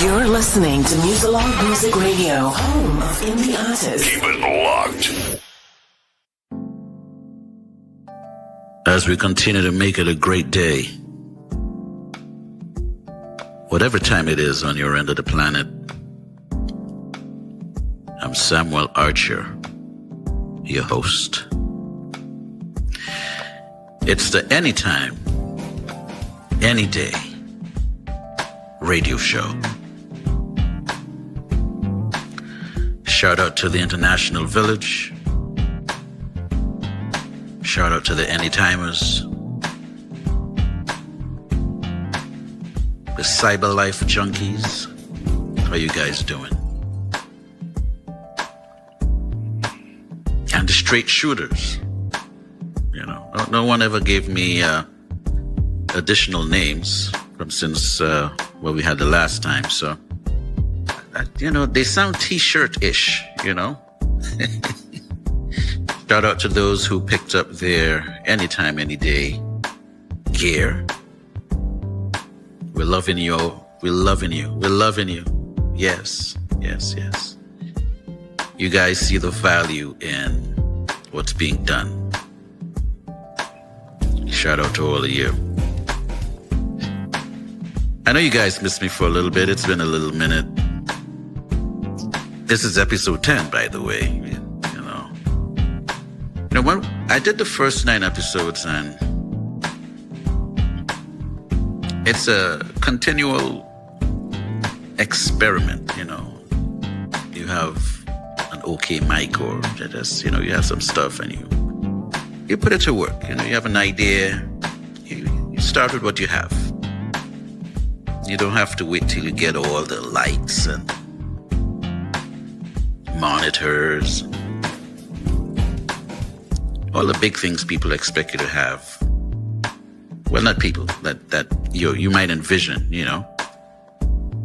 You're listening to Muzilog Muzik Radio, home of indie artists. Keep it locked. As we continue to make it a great day, whatever time it is on your end of the planet, I'm Samuel Archer, your host. It's the Anytime, Any Day Radio Show. Shout out to the International Village. Shout out to the Anytimers. The Cyber Life Junkies. How you guys doing? And the Straight Shooters. You know, no one ever gave me additional names from since what we had the last time. So, you know, they sound T-shirt-ish, you know. Shout out to those who picked up their Anytime, Any Day gear. We're loving you. We're loving you. We're loving you. Yes, yes, yes. You guys see the value in what's being done. Shout out to all of you. I know you guys missed me for a little bit. It's been a little minute. This is episode 10, by the way. You know, when I did the first 9 episodes, and it's a continual experiment, you know. You have an okay mic, or just, you know, you have some stuff and you put it to work. You know, you have an idea, you start with what you have. You don't have to wait till you get all the lights and monitors, all the big things people expect you to have. Well, not people, that you might envision, you know.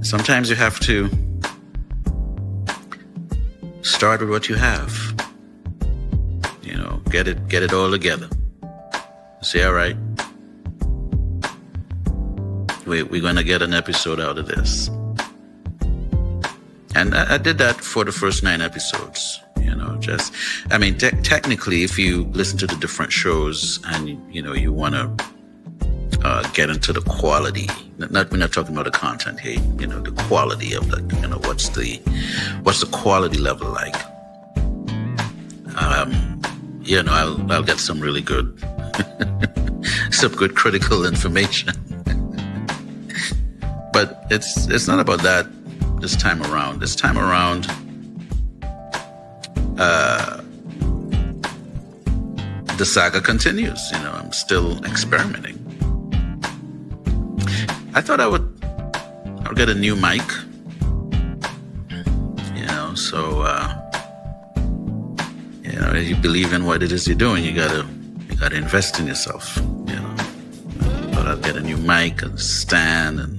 Sometimes you have to start with what you have. You know, get it all together. Say, all right, we're gonna get an episode out of this. And I did that for the first 9 episodes. You know, just, I mean, technically, if you listen to the different shows and, you know, you want to get into the quality, we're not talking about the content here, you know, the quality of the, you know, what's the quality level like? You know, I'll get some really good, some good critical information. But it's not about that this time around. This time around, the saga continues. You know, I'm still experimenting. I thought I'll get a new mic. You know, so you know, if you believe in what it is you're doing, you gotta invest in yourself. You know, I thought I'll get a new mic and stand and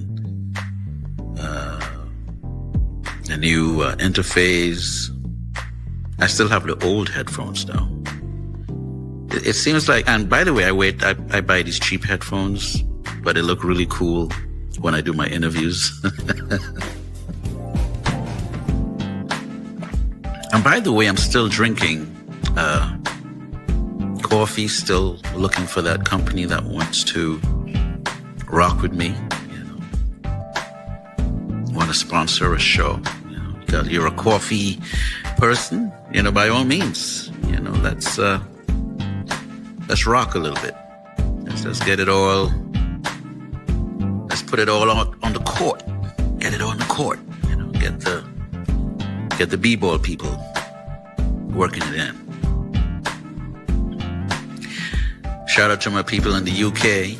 a new interface. I still have the old headphones though. It seems like, and by the way, I buy these cheap headphones, but they look really cool when I do my interviews. And by the way, I'm still drinking coffee, still looking for that company that wants to rock with me, you know, want to sponsor a show. You know, because you're a coffee person, you know, by all means, you know, let's rock a little bit. Let's get it all. Let's put it all on the court. Get it on the court. You know, get the b-ball people working it in. Shout out to my people in the UK,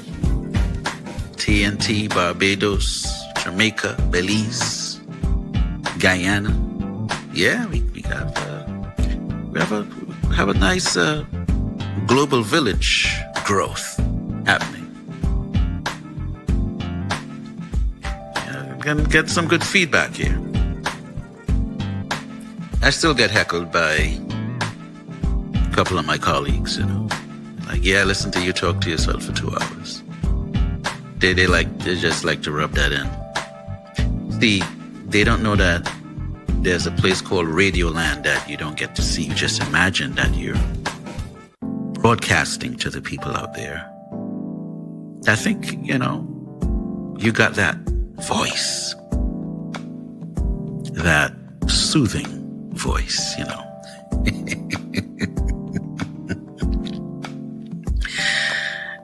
TNT, Barbados, Jamaica, Belize, Guyana. Yeah, we have a nice global village growth happening. Yeah, we're gonna get some good feedback here. I still get heckled by a couple of my colleagues, you know. Like, yeah, listen to you talk to yourself for 2 hours. They just like to rub that in. See, they don't know that there's a place called Radioland that you don't get to see. You just imagine that you're broadcasting to the people out there. I think, you know, you got that voice, that soothing voice, you know.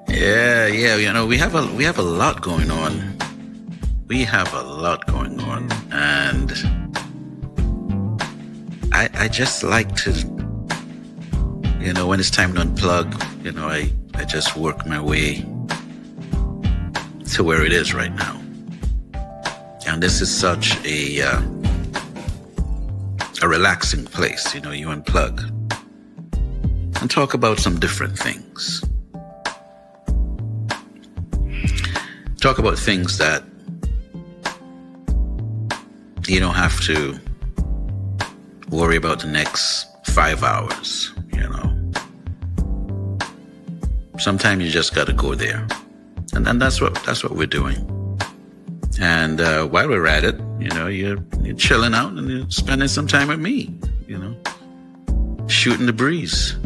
Yeah, you know, we have a lot going on. We have a lot going on, and I just like to, you know, when it's time to unplug, you know, I just work my way to where it is right now. And this is such a relaxing place, you know, you unplug and talk about some different things. Talk about things that you don't have to worry about the next 5 hours, you know. Sometimes you just got to go there. And that's what we're doing. And while we're at it, you know, you're chilling out and you're spending some time with me, you know, shooting the breeze.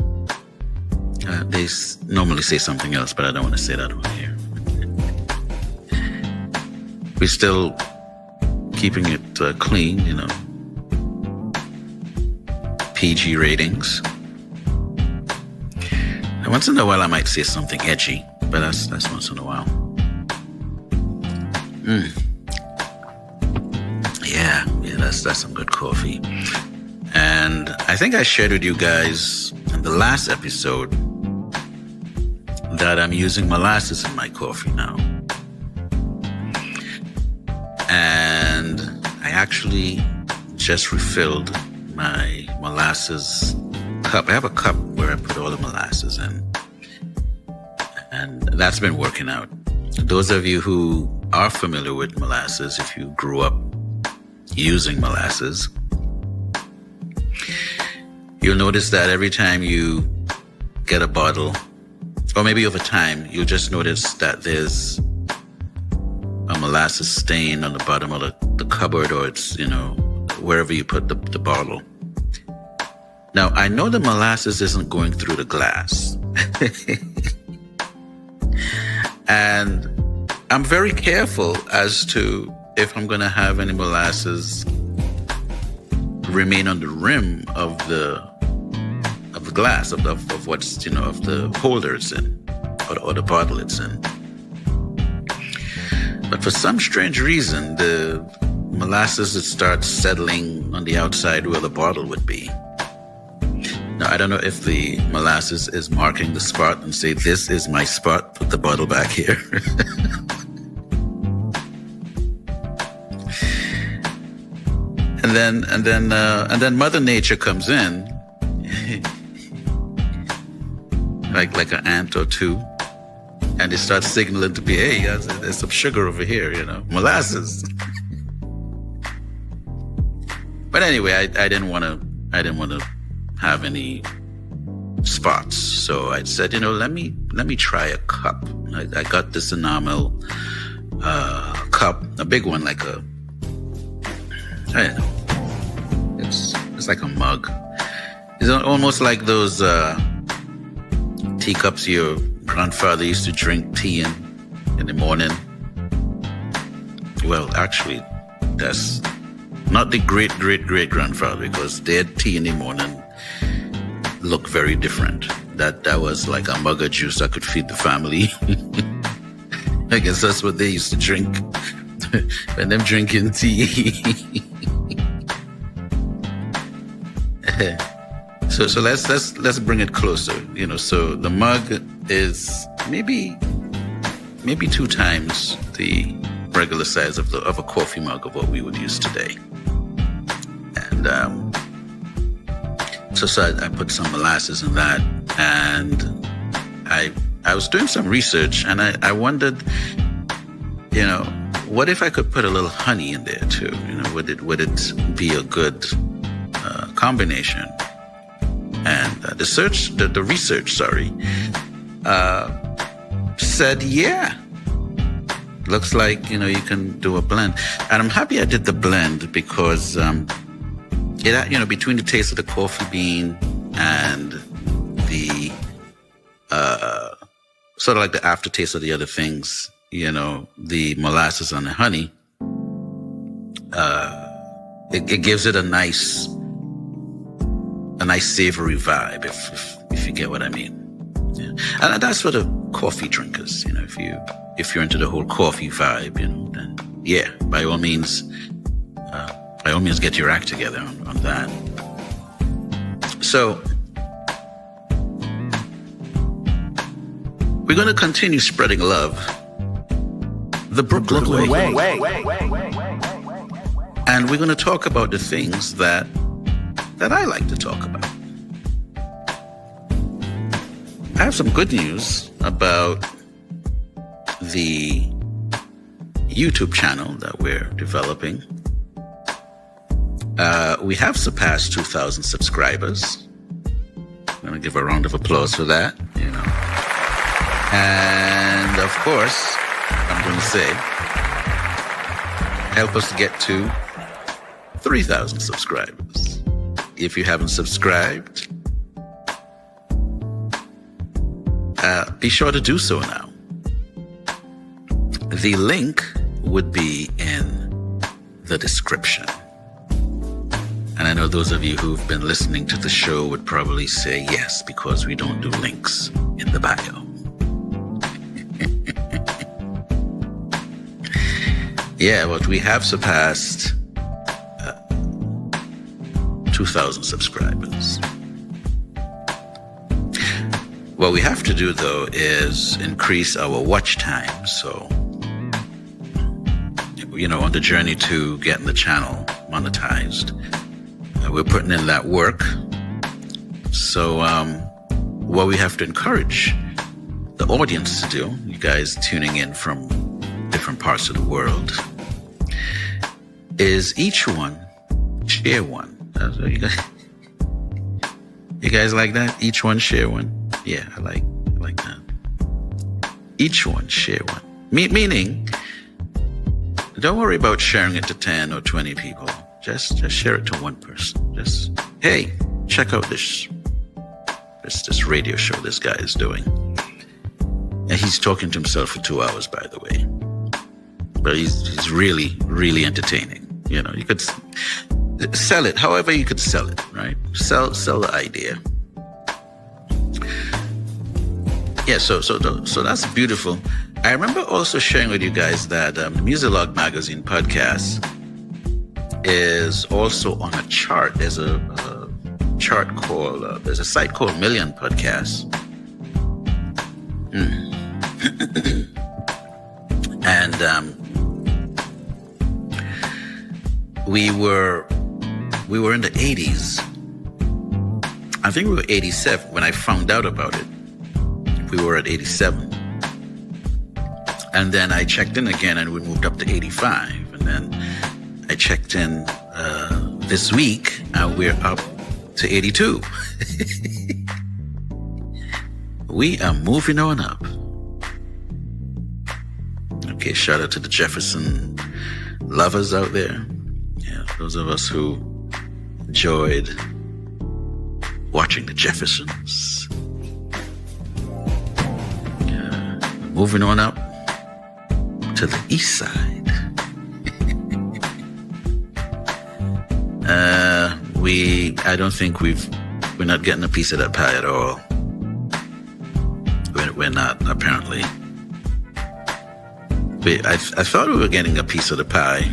They normally say something else, but I don't want to say that on here. We're still keeping it clean, you know. PG ratings. And once in a while I might say something edgy, but that's once in a while. Yeah, that's some good coffee. And I think I shared with you guys in the last episode that I'm using molasses in my coffee now. And I actually just refilled my molasses cup. I have a cup where I put all the molasses in. And that's been working out. Those of you who are familiar with molasses, if you grew up using molasses, you'll notice that every time you get a bottle, or maybe over time, you'll just notice that there's a molasses stain on the bottom of the cupboard, or it's, you know, wherever you put the bottle. Now, I know the molasses isn't going through the glass. And I'm very careful as to if I'm going to have any molasses remain on the rim of the glass, of what's, you know, of the holder it's in, or the bottle it's in. But for some strange reason, the molasses, it starts settling on the outside where the bottle would be. Now, I don't know if the molasses is marking the spot and say, this is my spot, put the bottle back here. And then Mother Nature comes in, like an ant or two, and it starts signaling to be, hey, there's some sugar over here, you know, molasses. But anyway, I didn't want to have any spots, so I said, you know, let me try a cup. I got this enamel cup, a big one, like a, I don't know, it's like a mug. It's almost like those teacups your grandfather used to drink tea in the morning. Well, actually, that's not the great-great-great-grandfather, because their tea in the morning looked very different. That was like a mug of juice that could feed the family. I guess that's what they used to drink when them drinking tea. So let's bring it closer. You know, so the mug is maybe 2 times the regular size of a coffee mug of what we would use today. And so I put some molasses in that, and I was doing some research, and I wondered, you know, what if I could put a little honey in there too? You know, would it be a good combination? And the research said, yeah, looks like, you can do a blend. And I'm happy I did the blend because, between the taste of the coffee bean and the, sort of like the aftertaste of the other things, the molasses and the honey, it gives it a nice savory vibe, if you get what I mean. Yeah. And that's for the coffee drinkers, if you're into the whole coffee vibe, then yeah, by all means get your act together on that. So we're going to continue spreading love the Brooklyn way. And we're going to talk about the things that I like to talk about. I have some good news about the YouTube channel that we're developing. We have surpassed 2,000 subscribers. I'm going to give a round of applause for that, And of course, I'm going to say, help us to get to 3,000 subscribers. If you haven't subscribed, be sure to do so now. The link would be in the description. And I know those of you who've been listening to the show would probably say yes, because we don't do links in the bio. Yeah, but we have surpassed 2,000 subscribers. What we have to do, though, is increase our watch time. So, on the journey to getting the channel monetized, we're putting in that work. So, what we have to encourage the audience to do, you guys tuning in from different parts of the world, is each one share one. You guys like that? Each one share one? Yeah, I like that. Each one share one. Meaning, don't worry about sharing it to 10 or 20 people. Just share it to one person. Just, hey, check out this radio show this guy is doing. And he's talking to himself for 2 hours, by the way. But he's really, really entertaining. You could sell it however you could sell it, right? Sell the idea. Yeah, so that's beautiful. I remember also sharing with you guys that the Muzilog Magazine podcast is also on a chart. There's a chart called, there's a site called Million Podcasts. And we were in the 80s. I think we were 87 when I found out about it. We were at 87. And then I checked in again and we moved up to 85. And then I checked in this week and we're up to 82. We are moving on up. Okay, shout out to the Jefferson lovers out there. Yeah, those of us who enjoyed watching the Jeffersons. Moving on up to the east side. I don't think we're not getting a piece of that pie at all. We're not, apparently. I thought we were getting a piece of the pie.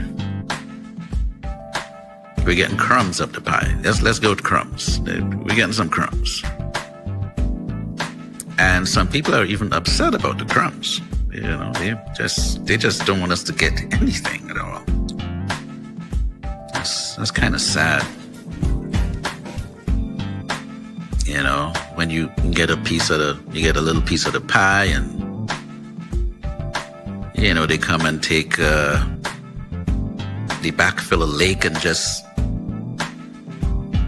We're getting crumbs of the pie. Let's go with crumbs. We're getting some crumbs. And some people are even upset about the crumbs. They just don't want us to get anything at all. That's kind of sad. When you get a little piece of the pie, and they come and take the backfill a lake and just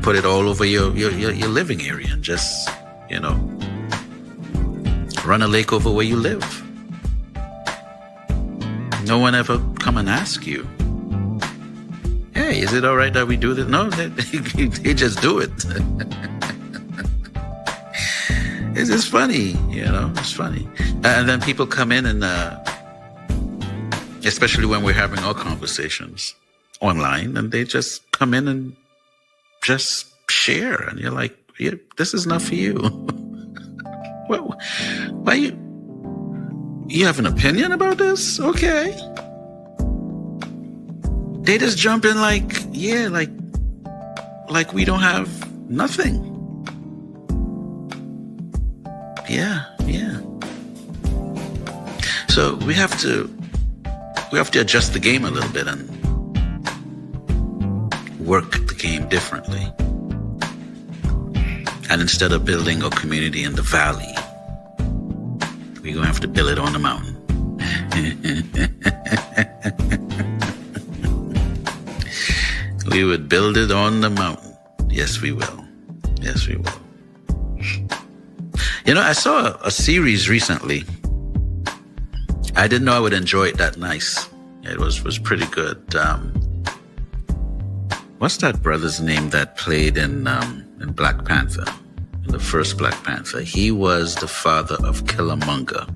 put it all over your living area, and just run a lake over where you live. No one ever come and ask you, hey, is it all right that we do this? No, they just do it. It's just funny, it's funny. And then people come in and, especially when we're having our conversations online, and they just come in and just share. And you're like, yeah, this is not for you. Well, why you have an opinion about this? Okay. They just jump in like we don't have nothing. Yeah. So we have to adjust the game a little bit and work the game differently. And instead of building a community in the valley, we're gonna have to build it on the mountain. We would build it on the mountain. Yes, we will. Yes, we will. I saw a series recently. I didn't know I would enjoy it that nice. It was pretty good. What's that brother's name that played in Black Panther? In the first Black Panther. He was the father of Killmonger.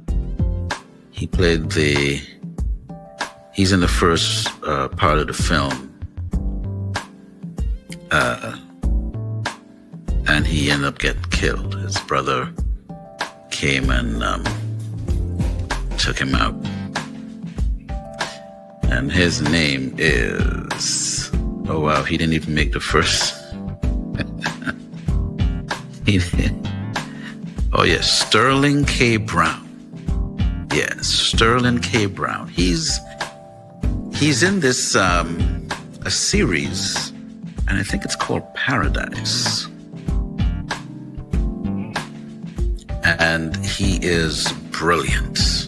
He's in the first part of the film. And he ended up getting killed. His brother came and took him out. And his name is... Oh, wow, he didn't even make the first... Oh, yes, Sterling K. Brown. Yes, Sterling K. Brown. He's in this a series, and I think it's called Paradise. And he is brilliant.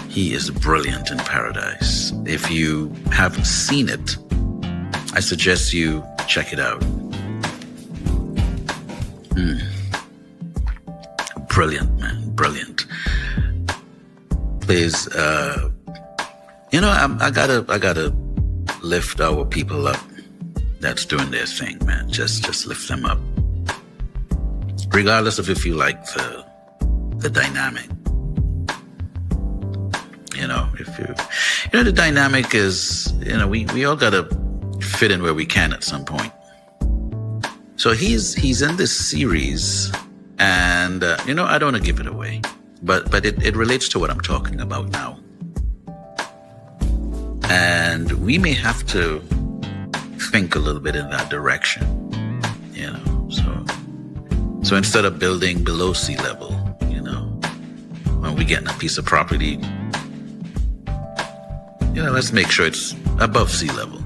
He is brilliant in Paradise. If you haven't seen it, I suggest you check it out. Brilliant, man. Brilliant. Plays, I gotta lift our people up that's doing their thing, man. Just lift them up. Regardless of if you like the dynamic. The dynamic is, we all gotta fit in where we can at some point. So he's in this series, and I don't want to give it away, but it relates to what I'm talking about now. And we may have to think a little bit in that direction, So instead of building below sea level, when we get a piece of property, let's make sure it's above sea level.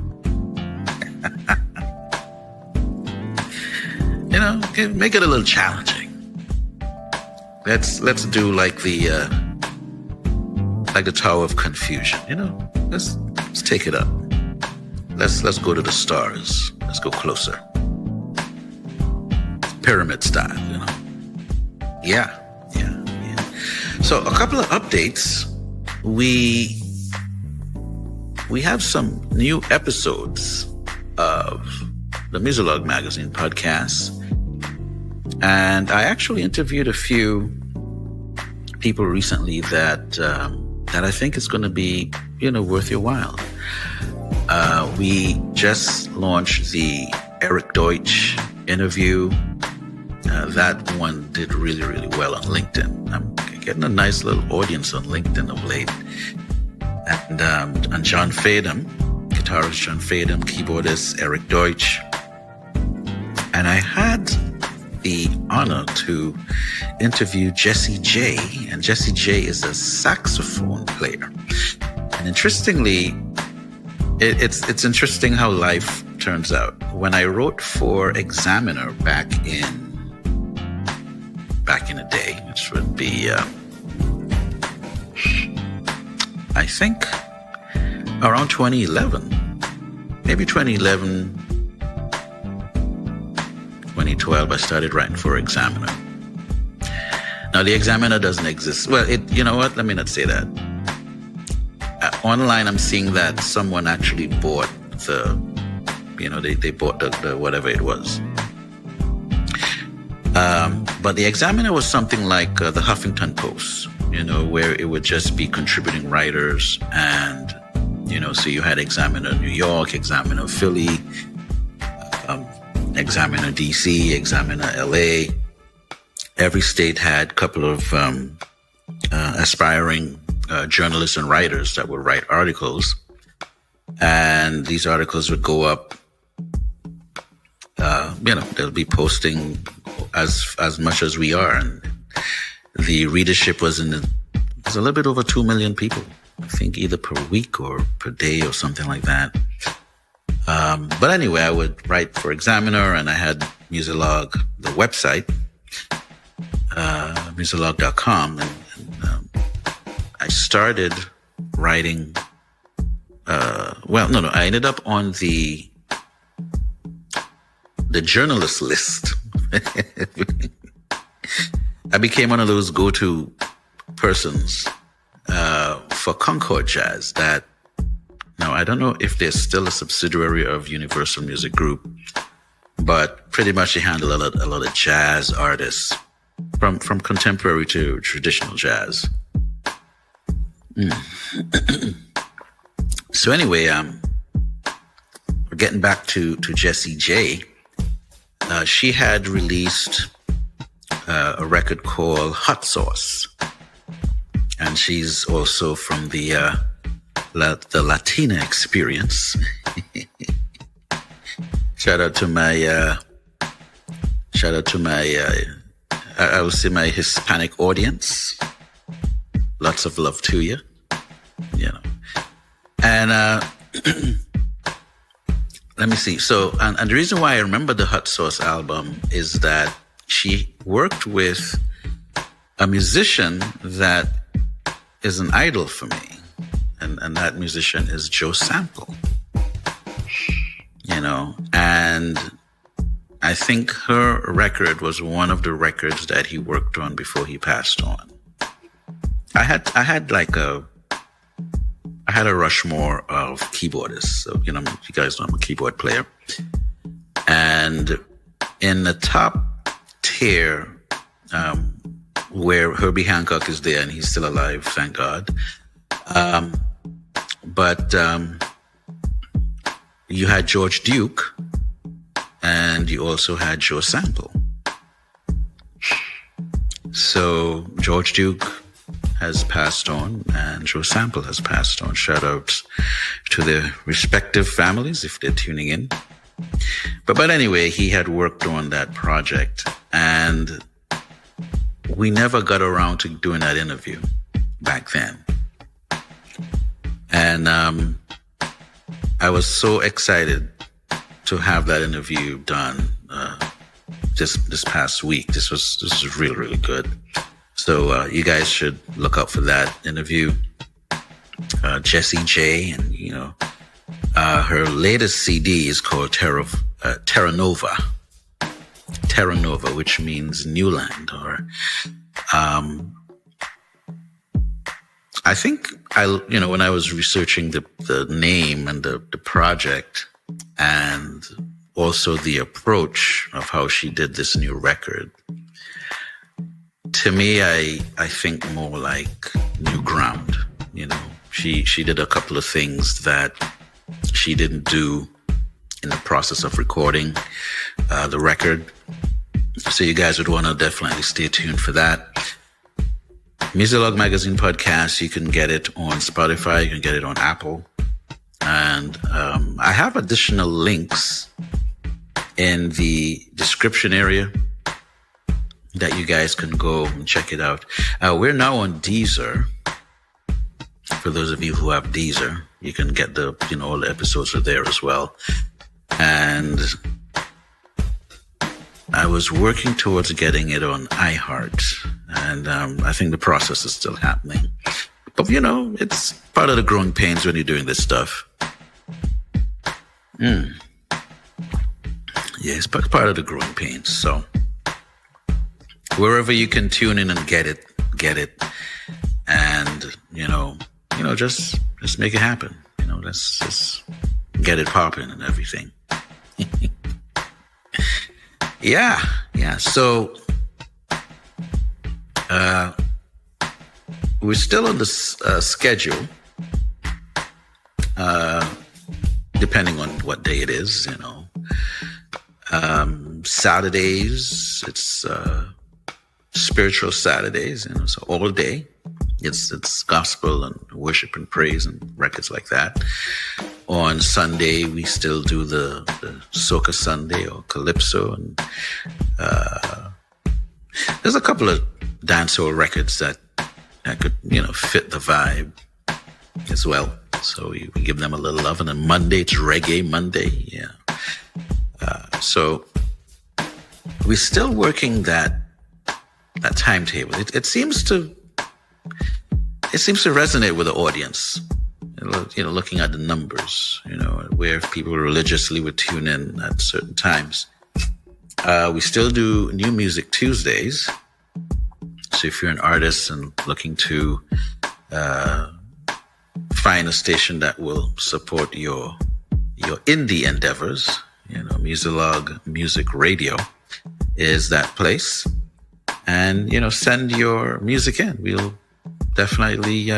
Make it a little challenging. Let's do like the Tower of Confusion. Let's take it up. Let's go to the stars. Let's go closer. Pyramid style, Yeah. So a couple of updates. We have some new episodes of the Muzilog Magazine podcast. And I actually interviewed a few people recently that I think is going to be, worth your while. We just launched the Eric Deutsch interview. That one did really, really well on LinkedIn. I'm getting a nice little audience on LinkedIn of late. And John Fadem, guitarist John Fadem, keyboardist Eric Deutsch. And I had the honor to interview Jesse J. And Jesse J is a saxophone player. And interestingly, it's interesting how life turns out. When I wrote for Examiner back in the day, which would be, I think, around 2011, maybe 2011, 2012, I started writing for Examiner. Now, the Examiner doesn't exist. Well, you know what? Let me not say that. online I'm seeing that someone actually bought they bought the whatever it was. But the Examiner was something like the Huffington Post, where it would just be contributing writers, and so you had Examiner New York, Examiner Philly, Examiner DC, Examiner LA. Every state had a couple of aspiring journalists and writers that would write articles, and these articles would go up. They'll be posting as much as we are, and the readership was a little bit over 2 million people, I think, either per week or per day or something like that. But anyway, I would write for Examiner, and I had Muzilog, the website, Muzilog.com, and I started writing. I ended up on the journalist list. I became one of those go-to persons for Concord Jazz. That now I don't know if they're still a subsidiary of Universal Music Group, but pretty much they handle a lot of jazz artists from contemporary to traditional jazz. So anyway, we're getting back to Jessie J. She had released a record called Hot Sauce, and she's also from the Latina experience. Shout out to my I would say my Hispanic audience. Lots of love to you, And let me see. So, and the reason why I remember the Hot Sauce album is that she worked with a musician that is an idol for me. And that musician is Joe Sample. And I think her record was one of the records that he worked on before he passed on. I had a Rushmore of keyboardists. So, you guys know I'm a keyboard player. And in the top tier, where Herbie Hancock is there, and he's still alive, thank God. But you had George Duke, and you also had Joe Sample. So George Duke has passed on, and Joe Sample has passed on. Shout out to their respective families if they're tuning in. But anyway, he had worked on that project, and we never got around to doing that interview back then. And I was so excited to have that interview done this past week. This was really, really good. So you guys should look out for that interview. Jessie J, and her latest CD is called Terra Nova. Terra Nova, which means new land, or I think when I was researching the name and the project, and also the approach of how she did this new record, to me, I think more like new ground. She did a couple of things that she didn't do in the process of recording the record. So you guys would want to definitely stay tuned for that. Muzilog Magazine Podcast, you can get it on Spotify, you can get it on Apple. And I have additional links in the description area that you guys can go and check it out. We're now on Deezer. For those of you who have Deezer, you can get all the episodes are there as well. And I was working towards getting it on iHeart, and I think the process is still happening. But it's part of the growing pains when you're doing this stuff. Yeah, it's part of the growing pains. So wherever you can tune in and get it, and just let's make it happen. Let's just get it popping and everything. Yeah. So, we're still on the schedule, depending on what day it is, Saturdays, it's spiritual Saturdays, so all day. It's gospel and worship and praise and records like that. On Sunday, we still do the Soca Sunday or Calypso. And there's a couple of dancehall records that could, fit the vibe as well. So we give them a little love. And then Monday, it's Reggae Monday. Yeah. So we're still working that timetable. It seems to resonate with the audience. Looking at the numbers, where people religiously would tune in at certain times. We still do New Music Tuesdays. So if you're an artist and looking to find a station that will support your indie endeavors, Muzilog Muzik Radio is that place. And, send your music in. We'll definitely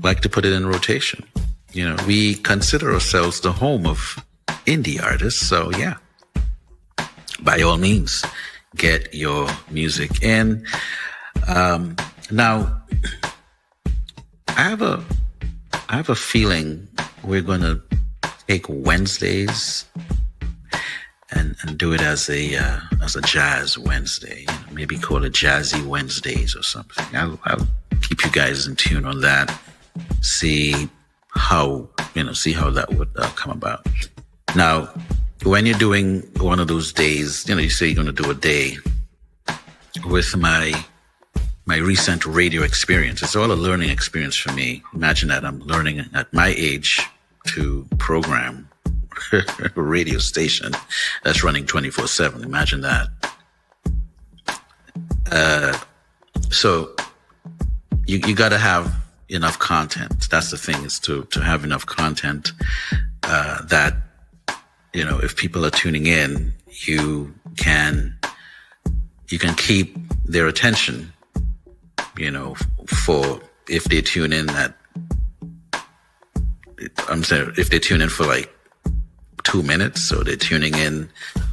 like to put it in rotation. We consider ourselves the home of indie artists. So yeah, by all means, get your music in. Now, I have a feeling we're going to take Wednesdays and do it as a jazz Wednesday. Maybe call it Jazzy Wednesdays or something. I'll keep you guys in tune on that. See how that would come about. Now, when you're doing one of those days, you say you're going to do a day with my recent radio experience. It's all a learning experience for me. Imagine that I'm learning at my age to program a radio station that's running 24/7. Imagine that. So you got to have enough content. That's the thing, is to have enough content that, if people are tuning in, you can keep their attention, for if they tune in if they tune in for like 2 minutes, or they're tuning in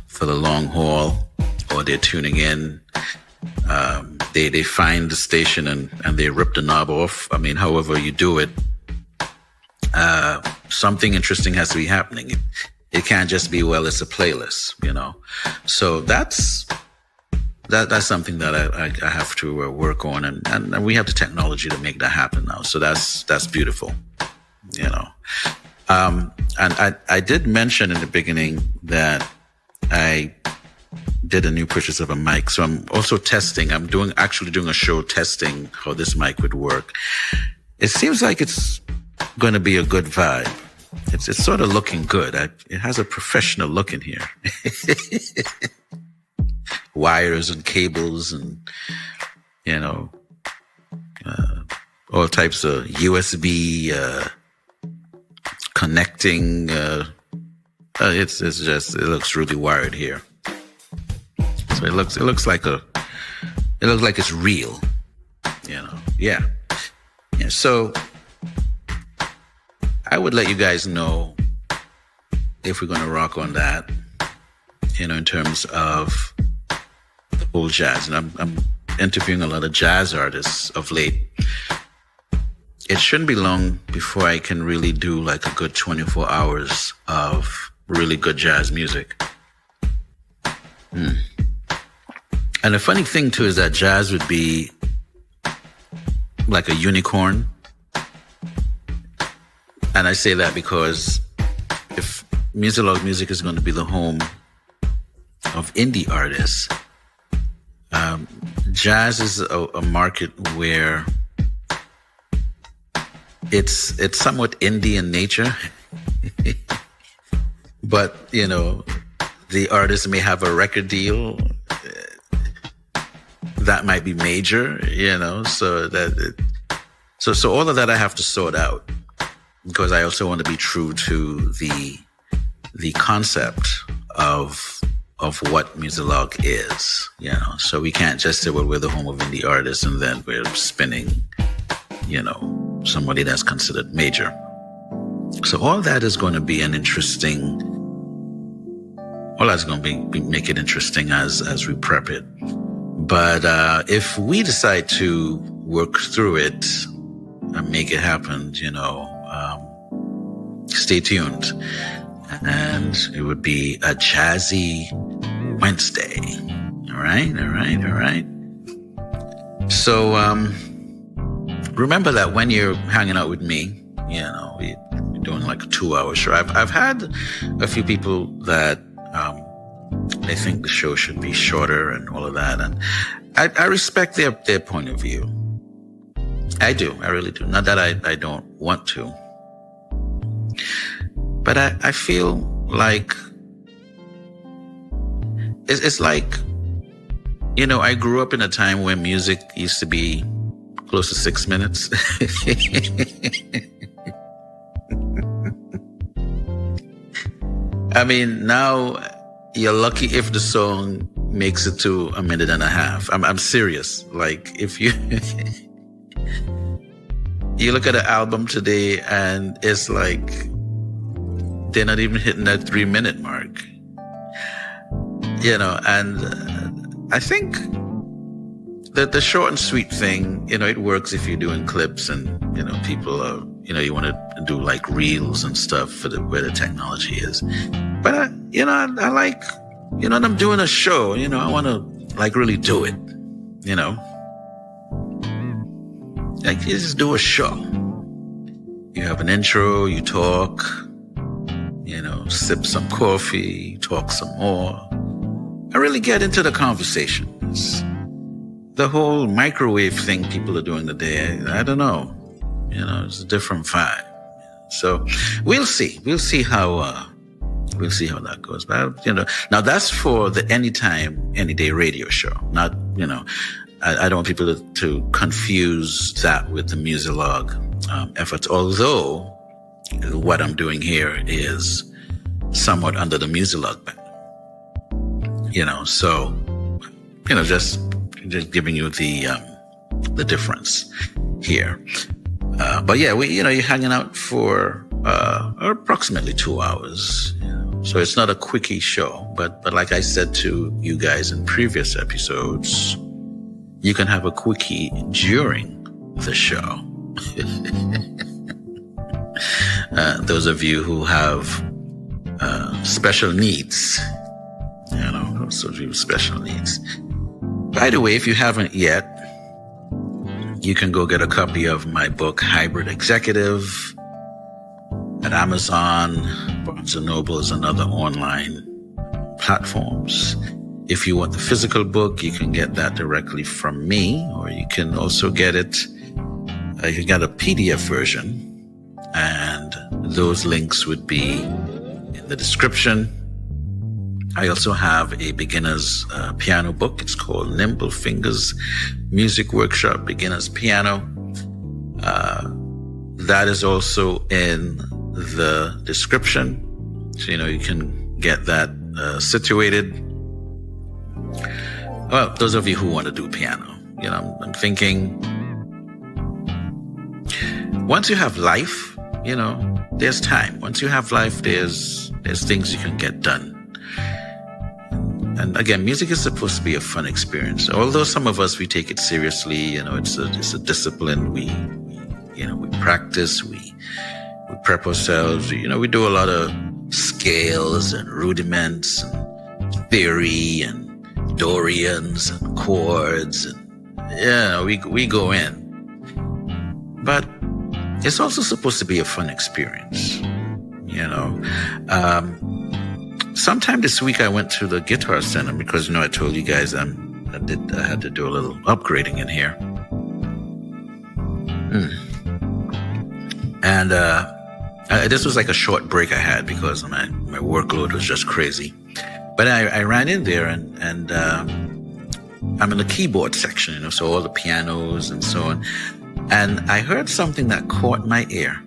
for the long haul, or they're tuning in, they find the station and they rip the knob off. I mean, however you do it, something interesting has to be happening. It can't just be, well, it's a playlist, So that's something that I have to work on, and we have the technology to make that happen now. So that's beautiful, And I did mention in the beginning that I did a new purchase of a mic. So I'm also testing. I'm actually doing a show testing how this mic would work. It seems like it's going to be a good vibe. It's sort of looking good. It has a professional look in here. Wires and cables and, all types of USB, connecting, it looks really wired here. So it looks like it's real, Yeah. So I would let you guys know if we're going to rock on that, in terms of the whole jazz. And I'm interviewing a lot of jazz artists of late. It shouldn't be long before I can really do like a good 24 hours of really good jazz music. And the funny thing too is that jazz would be like a unicorn. And I say that because if Muzilog Muzik is going to be the home of indie artists, jazz is a market where it's somewhat indie in nature. But, the artist may have a record deal that might be major, so So all of that I have to sort out, because I also want to be true to the concept of what Muzilog is, you know. So we can't just say, well, we're the home of indie artists and then we're spinning, you know, somebody that's considered major. So all that is going to be make it interesting as we prep it. But if we decide to work through it and make it happen, you know, stay tuned. And it would be a jazzy Wednesday. All right. So remember that when you're hanging out with me, you know, we're doing like a 2-hour show. I've had a few people that they think the show should be shorter and all of that, and I respect their point of view. I do. I really do. Not that I don't want to. But I feel like it's like, you know, I grew up in a time when music used to be close to 6 minutes. I mean, now you're lucky if the song makes it to 1.5 minutes. I'm serious. Like, if you you look at an album today and it's like they're not even hitting that 3-minute mark, you know. And I think that the short and sweet thing, you know, it works if you're doing clips and, you know, people are, you know, you want to do like reels and stuff for where the technology is. But I like, you know, when I'm doing a show, you know, I want to like really do it, you know. Like, you just do a show. You have an intro, you talk, you know, sip some coffee, talk some more. I really get into the conversations. The whole microwave thing people are doing today, I don't know. You know, it's a different vibe. So we'll see. We'll see how that goes. But, you know, now that's for the Anyday Radio Show. Not, you know, I don't want people to confuse that with the Muzilog efforts. Although what I'm doing here is somewhat under the Muzilog banner. You know, so, you know, just giving you the difference here. But yeah, you're hanging out for approximately 2 hours. You know? So it's not a quickie show, but like I said to you guys in previous episodes, you can have a quickie during the show. Those of you who have special needs, you know, those of you with special needs. By the way, if you haven't yet, you can go get a copy of my book, Hybrid Executive, at Amazon, Barnes & Nobles, and other online platforms. If you want the physical book, you can get that directly from me, or you can also get it, you can get a PDF version, and those links would be in the description. I also have a beginner's piano book. It's called Nimble Fingers Music Workshop Beginner's Piano. That is also in the description. So, you know, you can get that situated. Well, those of you who want to do piano, you know, I'm thinking once you have life, you know, there's time. Once you have life, there's things you can get done. And again, music is supposed to be a fun experience. Although some of us, we take it seriously, you know, it's a discipline. We practice, we prep ourselves. You know, we do a lot of scales and rudiments and theory and Dorians and chords, and we go in. But it's also supposed to be a fun experience, you know. Sometime this week I went to the Guitar Center because, you know, I told you guys I had to do a little upgrading in here. And this was like a short break I had because my workload was just crazy. But I ran in there and I'm in the keyboard section, you know, so all the pianos and so on. And I heard something that caught my ear.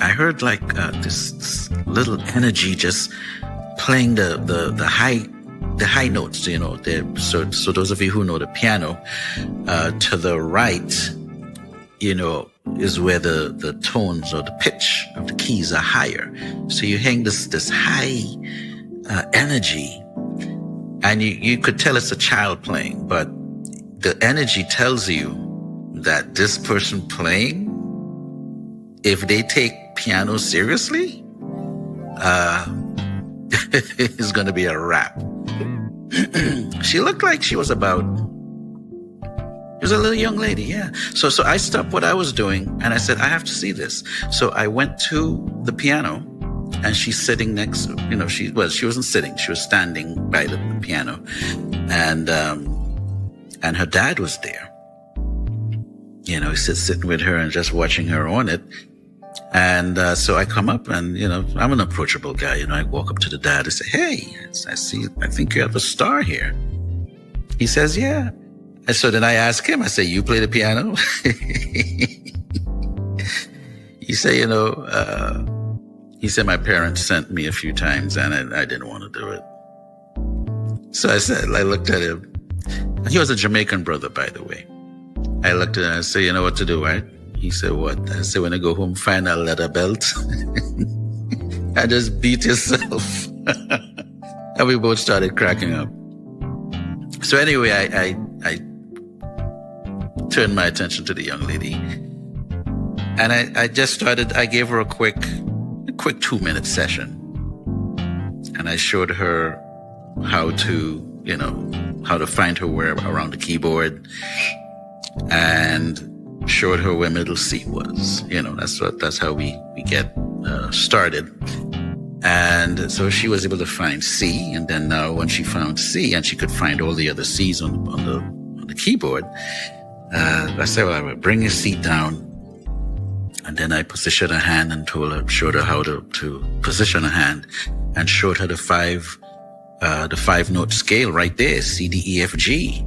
I heard like this little energy just playing the high notes, you know. So those of you who know the piano, to the right, you know, is where the tones or the pitch of the keys are higher. So you hang this high energy, and you could tell it's a child playing, but the energy tells you that this person playing, if they take piano seriously, it's going to be a wrap. She looked like she was a little young lady, yeah. So I stopped what I was doing and I said, I have to see this. So I went to the piano, and she's sitting next, you know, she wasn't sitting, she was standing by the piano, and her dad was there. You know, he's sitting with her and just watching her on it. And so I come up, and, you know, I'm an approachable guy. You know, I walk up to the dad and say, hey, I think you have a star here. He says, yeah. And so then I ask him, I say, you play the piano? He said, you know, he said, my parents sent me a few times and I didn't want to do it. So I looked at him. He was a Jamaican brother, by the way. I looked at him and I said, you know what to do, right? He said, what? I said, when I go home, find a leather belt and just beat yourself. And we both started cracking up. So anyway, I turned my attention to the young lady, and I gave her a quick 2-minute session. And I showed her how to find her way around the keyboard, and showed her where middle C was. You know, that's how we get started. And so she was able to find C, and then now when she found C and she could find all the other C's on the keyboard, I said, well, I will bring your seat down. And then I positioned her hand and showed her how to position her hand, and showed her the five note scale right there, C, D, E, F, G.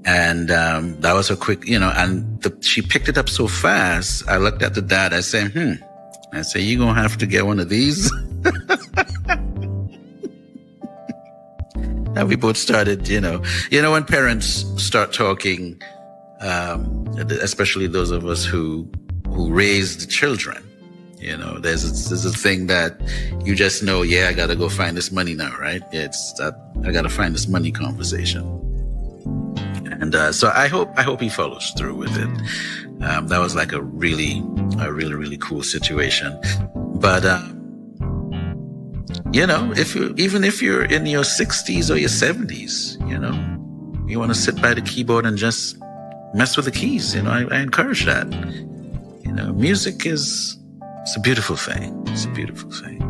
And that was a quick, you know, and she picked it up so fast. I looked at the dad. I said, I said, you're going to have to get one of these. And we both started, you know, when parents start talking, especially those of us who raise the children, you know, there's a thing that you just know, yeah, I got to go find this money now, right? Yeah, it's that I got to find this money conversation. And so I hope he follows through with it. That was like a really cool situation. But you know, even if you're in your 60s or your 70s, you know, you want to sit by the keyboard and just mess with the keys. You know, I encourage that. You know, music it's a beautiful thing. It's a beautiful thing.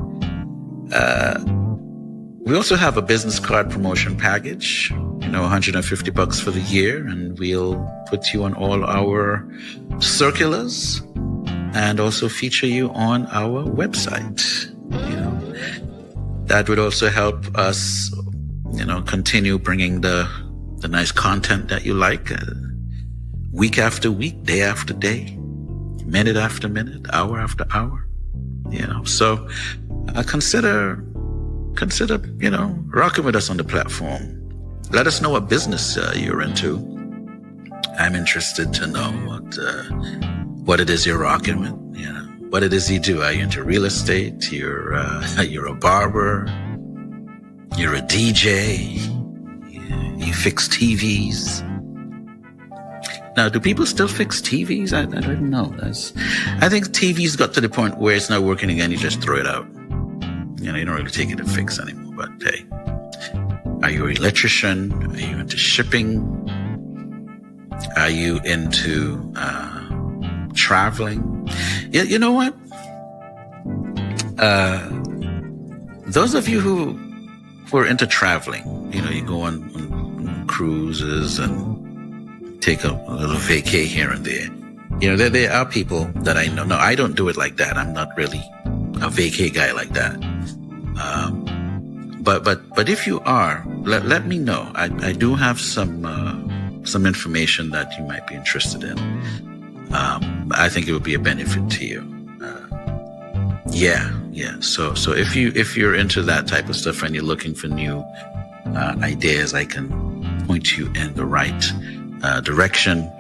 We also have a business card promotion package, you know, $150 for the year, and we'll put you on all our circulars and also feature you on our website. You know, that would also help us, you know, continue bringing the nice content that you like, week after week, day after day, minute after minute, hour after hour. You know, so consider, you know, rocking with us on the platform. Let us know what business you're into. I'm interested to know what it is you're rocking with. You know, what it is you do. Are you into real estate? You're a barber. You're a DJ. You fix TVs. Now, do people still fix TVs? I don't know. I think TVs got to the point where it's not working again. You just throw it out. You know, you don't really take it to fix anymore. But hey, are you an electrician? Are you into shipping? Are you into traveling? You know what? Those of you who are into traveling, you know, you go on cruises and take a little vacay here and there. You know, there are people that I know. No, I don't do it like that. I'm not really a vacay guy like that. But if you are, let me know. I do have some some information that you might be interested in. I think it would be a benefit to you. Yeah. So if you're into that type of stuff and you're looking for new ideas, I can point you in the right direction.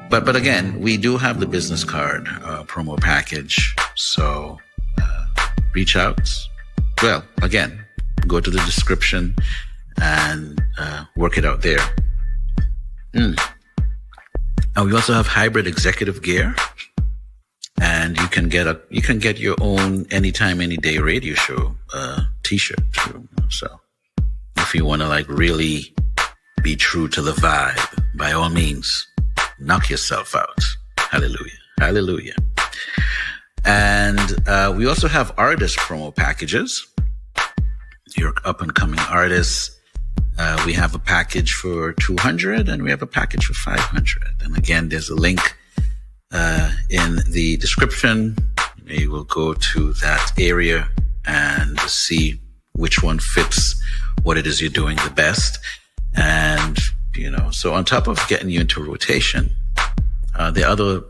But again, we do have the business card promo package. So reach out. Well, again, go to the description and work it out there. Now we also have hybrid executive gear, and you can get your own anytime, any day radio show T-shirt too. So if you want to like really be true to the vibe, by all means, knock yourself out. Hallelujah. And we also have artist promo packages. You're up and coming artists. We have a package for 200 and we have a package for 500. And again, there's a link in the description. You will go to that area and see which one fits what it is you're doing the best. And, so on top of getting you into rotation, there are other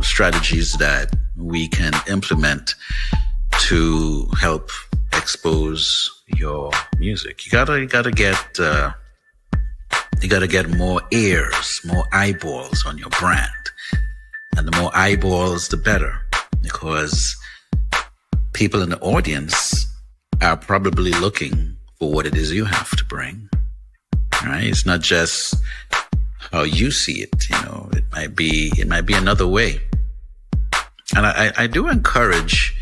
strategies that we can implement to help expose your music. You gotta get more ears, more eyeballs on your brand. And the more eyeballs, the better, because people in the audience are probably looking for what it is you have to bring. Right? It's not just how you see it. It might be another way. And I do encourage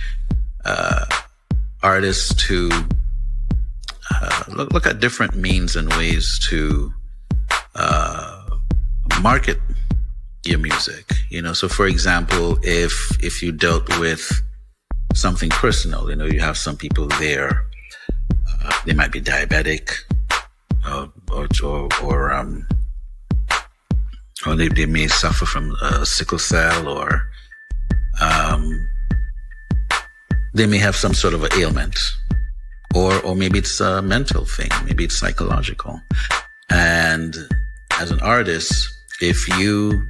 artists to look at different means and ways to market your music. So for example, if you dealt with something personal, you have some people there, they might be diabetic, or they may suffer from sickle cell, or they may have some sort of an ailment, or maybe it's a mental thing, maybe it's psychological. And as an artist, if you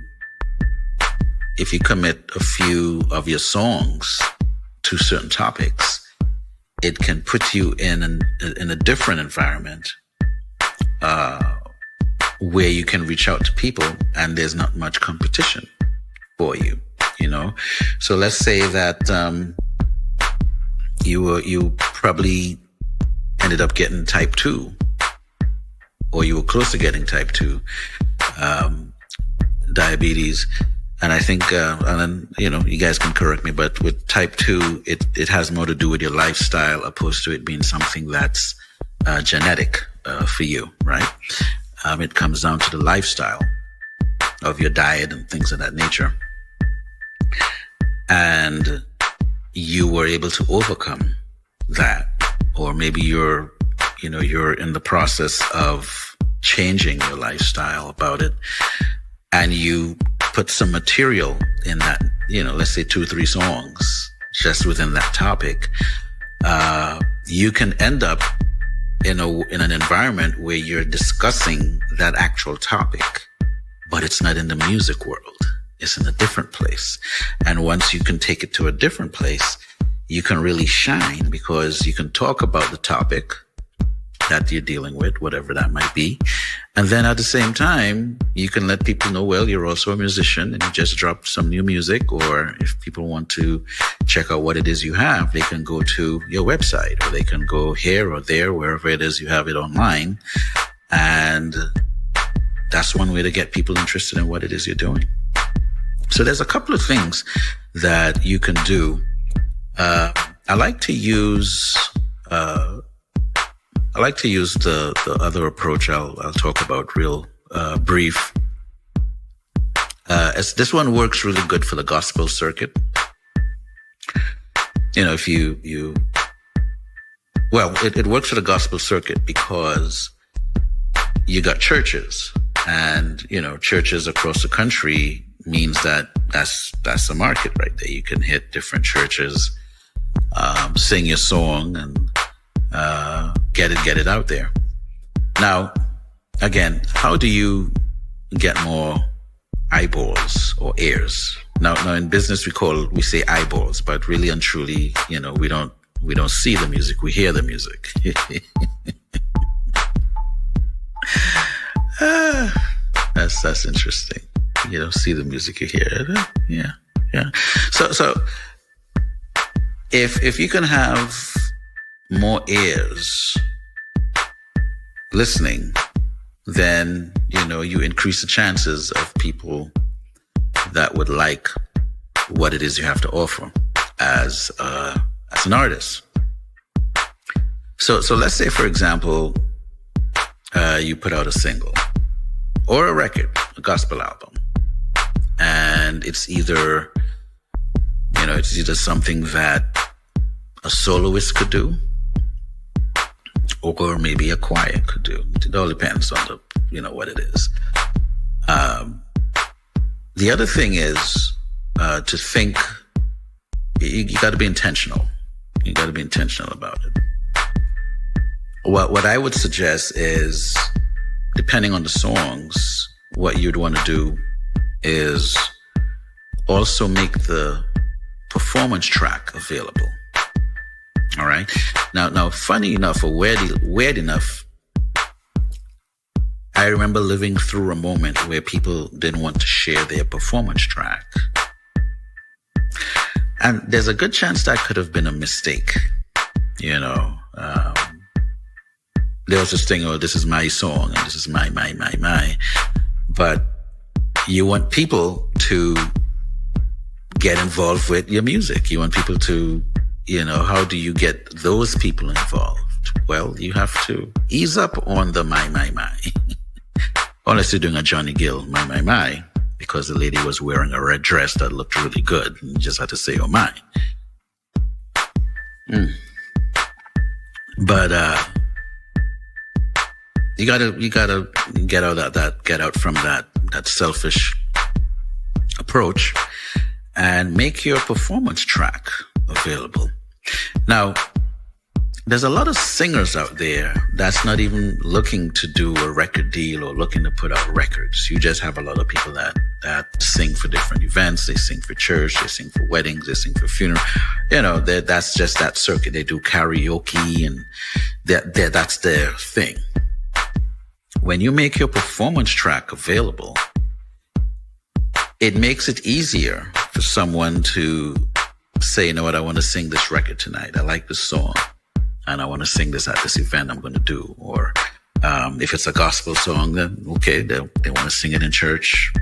commit a few of your songs to certain topics, it can put you in a different environment where you can reach out to people and there's not much competition for you. So let's say that you probably ended up getting type 2, or you were close to getting type 2 diabetes. And I think, and then, you guys can correct me, but with type 2, it has more to do with your lifestyle opposed to it being something that's genetic for you, right? It comes down to the lifestyle of your diet and things of that nature. And you were able to overcome that, or maybe you're in the process of changing your lifestyle about it, and you put some material in that, let's say 2 or 3 songs just within that topic, you can end up in an environment where you're discussing that actual topic, but it's not in the music world. It's in a different place. And once you can take it to a different place, you can really shine, because you can talk about the topic that you're dealing with, whatever that might be. And then at the same time, you can let people know, well, you're also a musician and you just dropped some new music. Or if people want to check out what it is you have, they can go to your website, or they can go here or there, wherever it is you have it online. And that's one way to get people interested in what it is you're doing. So there's a couple of things that you can do. I like to use the other approach I'll talk about real brief. As this one works really good for the gospel circuit. If it works for the gospel circuit because you got churches, and churches across the country means that's a market right there. You can hit different churches, sing your song, and get it out there. Now, again, how do you get more eyeballs or ears? Now in business we say eyeballs, but really and truly, we don't see the music, we hear the music. That's interesting. You don't see the music, you hear it. Yeah. So if you can have more ears listening, then you increase the chances of people that would like what it is you have to offer as an artist. So let's say, for example, you put out a single or a record, a gospel album, and it's either something that a soloist could do, or maybe a choir could do. It all depends on what it is. The other thing is to think. You got to be intentional. You got to be intentional about it. What I would suggest is, depending on the songs, what you'd want to do is also make the performance track available. All right. Now, funny enough, or weird enough, I remember living through a moment where people didn't want to share their performance track. And there's a good chance that could have been a mistake. There was this thing, this is my song and this is my. But you want people to get involved with your music. You want people to, how do you get those people involved? Well, you have to ease up on the my. Unless you're doing a Johnny Gill, my, because the lady was wearing a red dress that looked really good. And you just had to say, oh my. But you gotta get out from that selfish approach and make your performance track available. Now, there's a lot of singers out there that's not even looking to do a record deal or looking to put out records. You just have a lot of people that sing for different events. They sing for church, they sing for weddings, they sing for funeral. That's just that circuit. They do karaoke and that's their thing. When you make your performance track available, it makes it easier for someone to say, I want to sing this record tonight. I like this song. And I want to sing this at this event I'm going to do. Or if it's a gospel song, then okay, they want to sing it in church.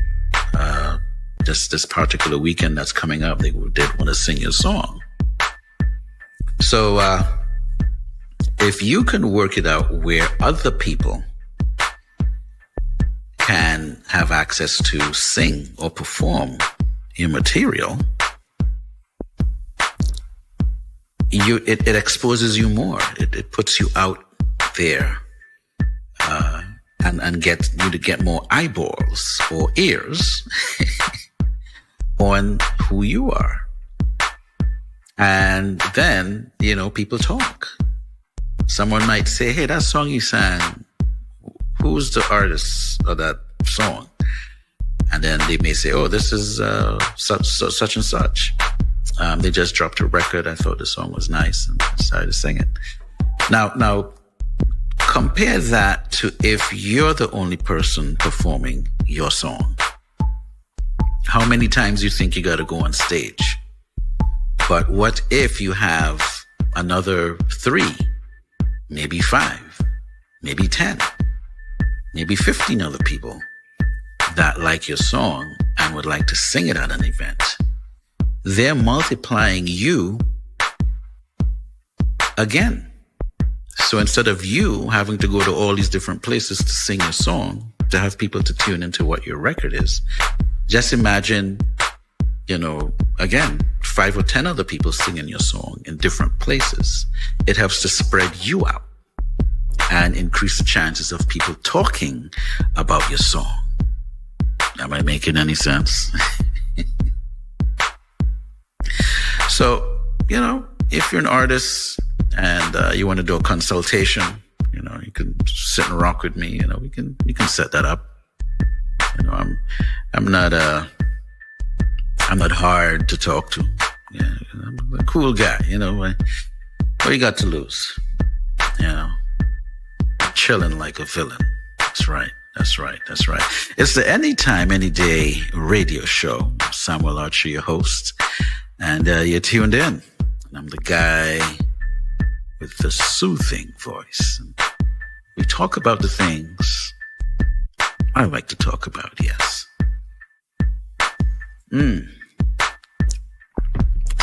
This particular weekend that's coming up, they did want to sing your song. So if you can work it out where other people can have access to sing or perform your material, it exposes you more. It puts you out there, and get you to get more eyeballs or ears on who you are. And then, people talk. Someone might say, hey, that song you sang, who's the artist of that song? And then they may say, oh, this is such and such. They just dropped a record. I thought the song was nice and decided to sing it. Now, compare that to if you're the only person performing your song. How many times you think you got to go on stage? But what if you have another 3, maybe 5, maybe 10, maybe 15 other people that like your song and would like to sing it at an event? They're multiplying you again. So instead of you having to go to all these different places to sing your song, to have people to tune into what your record is, just imagine, again, 5 or 10 other people singing your song in different places. It helps to spread you out and increase the chances of people talking about your song. Am I making any sense? So, if you're an artist and you want to do a consultation, you can sit and rock with me. You know, we can set that up. You know, I'm not hard to talk to. Yeah, I'm a cool guy. You know, what you got to lose? You know, chilling like a villain. That's right. It's the Anytime, Any Day radio show. Samuel Archer, your host, and you're tuned in. And I'm the guy with the soothing voice. And we talk about the things I like to talk about, yes. So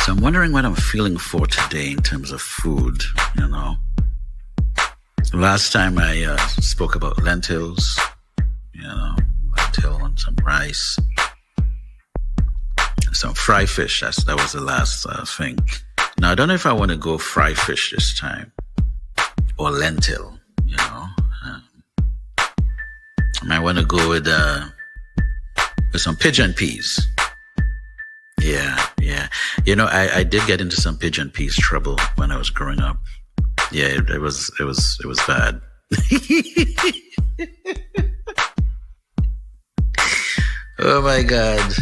I'm wondering what I'm feeling for today in terms of food, you know. Last time I spoke about lentils, you know, lentil and some rice, some fry fish. That was the last thing. Now, I don't know if I want to go fry fish this time or lentil, you know. I might want to go with some pigeon peas. Yeah. You know, I did get into some pigeon peas trouble when I was growing up. Yeah, it was bad. Oh my God.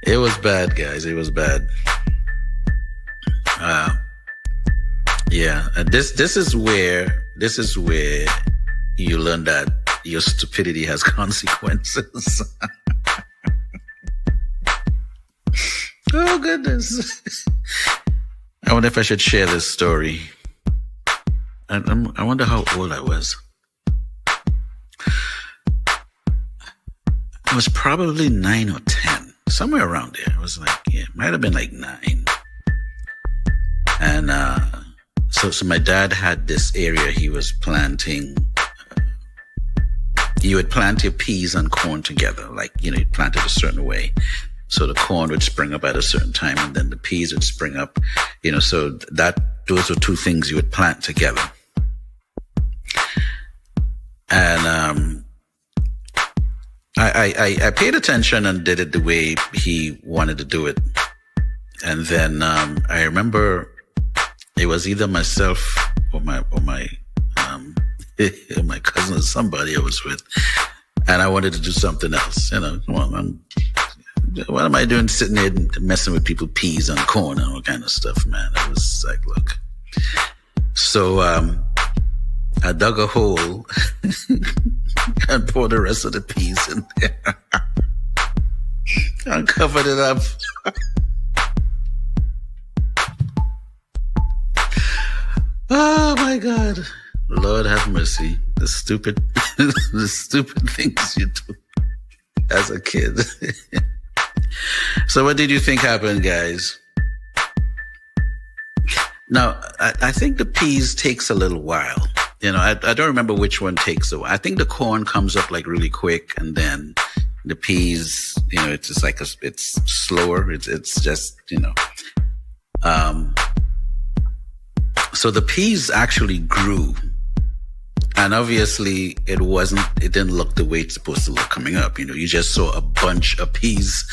It was bad, guys. It was bad. Yeah. This is where you learn that your stupidity has consequences. Oh goodness. I wonder if I should share this story. I wonder how old I was. I was probably 9 or 10, somewhere around there. I was like, yeah, it might have been like 9. And so my dad had this area he was planting. You would plant your peas and corn together, like, you know, you plant it a certain way. So the corn would spring up at a certain time, and then the peas would spring up, you know, so those were two things you would plant together. And I paid attention and did it the way he wanted to do it. And then I remember it was either myself or my my cousin or somebody I was with, and I wanted to do something else. You know, what am I doing sitting there messing with people peas and corn and all kind of stuff, man? I was like, look. So I dug a hole and poured the rest of the peas in there and covered it up. Oh my God. Lord have mercy. The stupid things you do as a kid. So what did you think happened, guys? Now, I think the peas takes a little while. You know, I don't remember which one takes a while. I think the corn comes up like really quick, and then the peas, you know, it's just like it's slower. It's just, you know. So the peas actually grew. And obviously it didn't look the way it's supposed to look coming up. You know, you just saw a bunch of peas,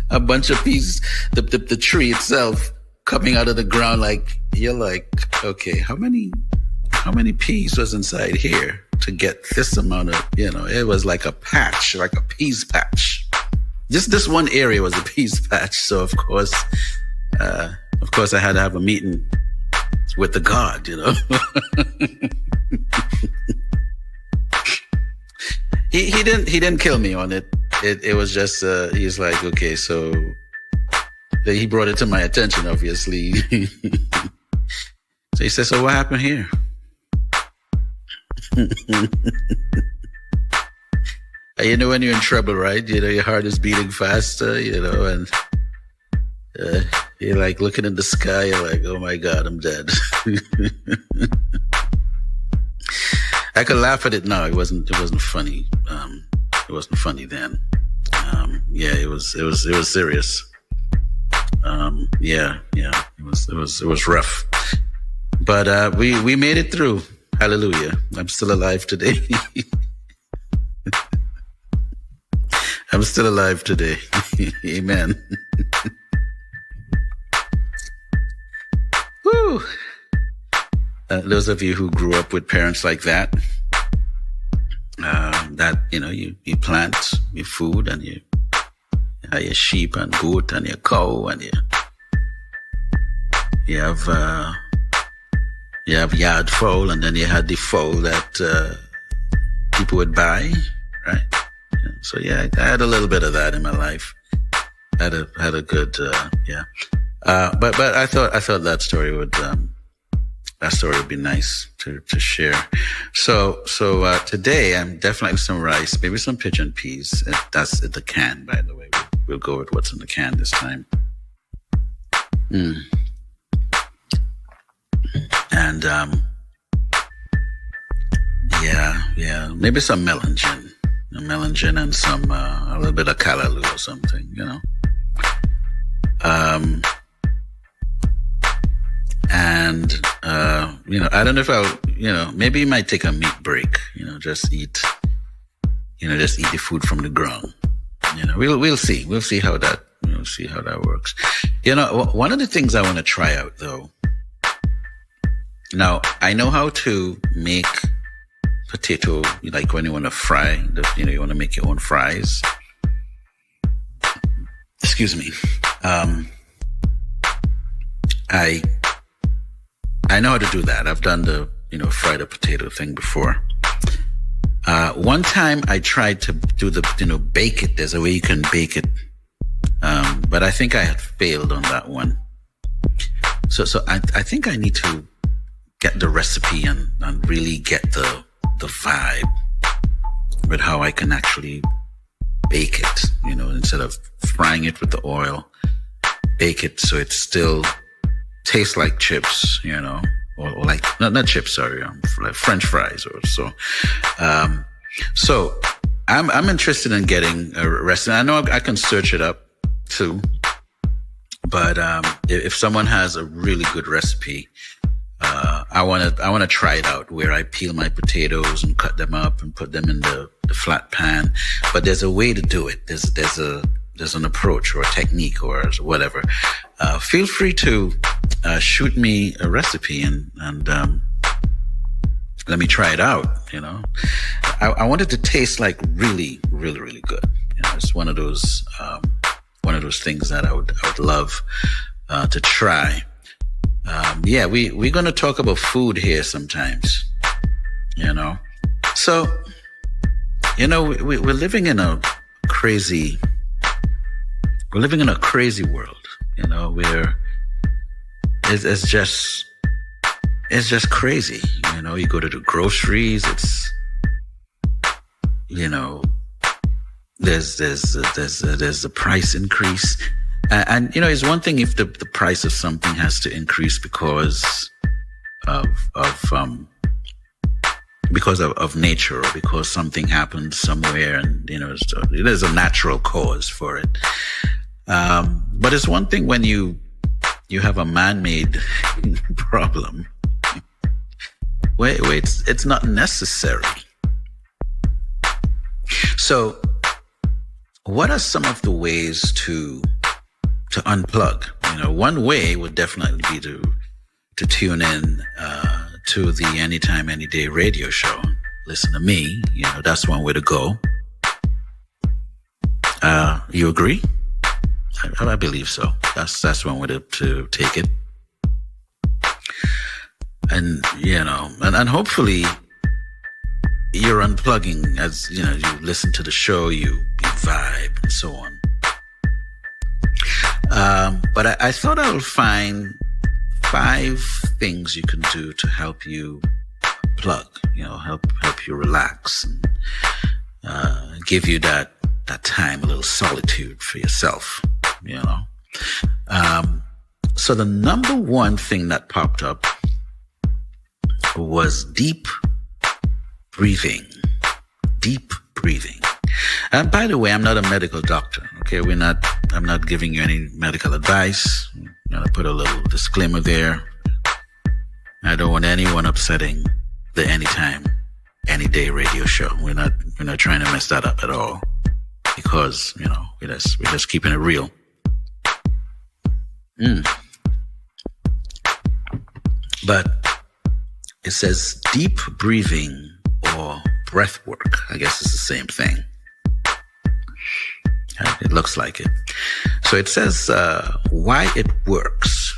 a bunch of peas, the tree itself coming out of the ground. Like, you're like, okay, how many peas was inside here to get this amount of, you know, it was like a patch, like a peas patch. Just this one area was a peas patch. So of course I had to have a meeting with the God, you know. He didn't kill me on it. It was just he's like, okay, so he brought it to my attention, obviously. So he said, so what happened here? You know when you're in trouble, right? You know, your heart is beating faster, you know, and you're like looking in the sky, you're like, oh my God, I'm dead. I could laugh at it now. It wasn't funny. It wasn't funny then. Yeah, it was serious. Yeah, it was rough. But we made it through. Hallelujah. I'm still alive today. I'm still alive today. Amen. Woo. those of you who grew up with parents like that, that, you plant your food and you have your sheep and goat and your cow and you have yard fowl, and then you had the fowl that people would buy, right? So yeah, I had a little bit of that in my life. Had a good but I thought that story would be nice to share. So today I'm definitely some rice, maybe some pigeon peas. That's in the can, by the way. We'll go with what's in the can this time. And maybe some melangin, and some a little bit of callaloo or something, I don't know if I'll, maybe you might take a meat break, just eat the food from the ground. We'll see. We'll see how that works. One of the things I want to try out though. Now, I know how to make potato, like when you want to fry, you want to make your own fries. Excuse me. I know how to do that. I've done the, fry the potato thing before. One time I tried to do the, bake it. There's a way you can bake it. But I think I had failed on that one. So I think I need to get the recipe and really get the vibe with how I can actually bake it, instead of frying it with the oil, bake it so it still tastes like chips, or like, not chips, sorry, like French fries or so. So I'm interested in getting a recipe. I know I can search it up too, but if someone has a really good recipe, I want to try it out, where I peel my potatoes and cut them up and put them in the flat pan. But there's a way to do it. There's an approach or a technique or whatever. Feel free to shoot me a recipe and let me try it out. I want it to taste like really, really, really good. It's one of those things that I would love to try. We're going to talk about food here sometimes, So, we're living in a crazy world, where it's just crazy. You go to the groceries, it's, there's the price increase. And it's one thing if the price of something has to increase because of nature, or because something happened somewhere, and there's a natural cause for it. But it's one thing when you have a man-made problem where it's not necessary. So, what are some of the ways to unplug? One way would definitely be to tune in to the Anytime, Anyday Radio Show. Listen to me. That's one way to go. You agree? I believe so. That's one way to take it. And and hopefully you're unplugging as you listen to the show, you vibe and so on. But I thought I would find 5 things you can do to help you plug, help you relax and give you that time, a little solitude for yourself, So the number one thing that popped up was deep breathing. And by the way, I'm not a medical doctor. Okay, I'm not giving you any medical advice. I'm gonna put a little disclaimer there. I don't want anyone upsetting the Anytime, Anyday Radio Show. We're not trying to mess that up at all, because we're just keeping it real. But it says deep breathing or breath work. I guess it's the same thing. It looks like it. So it says why it works.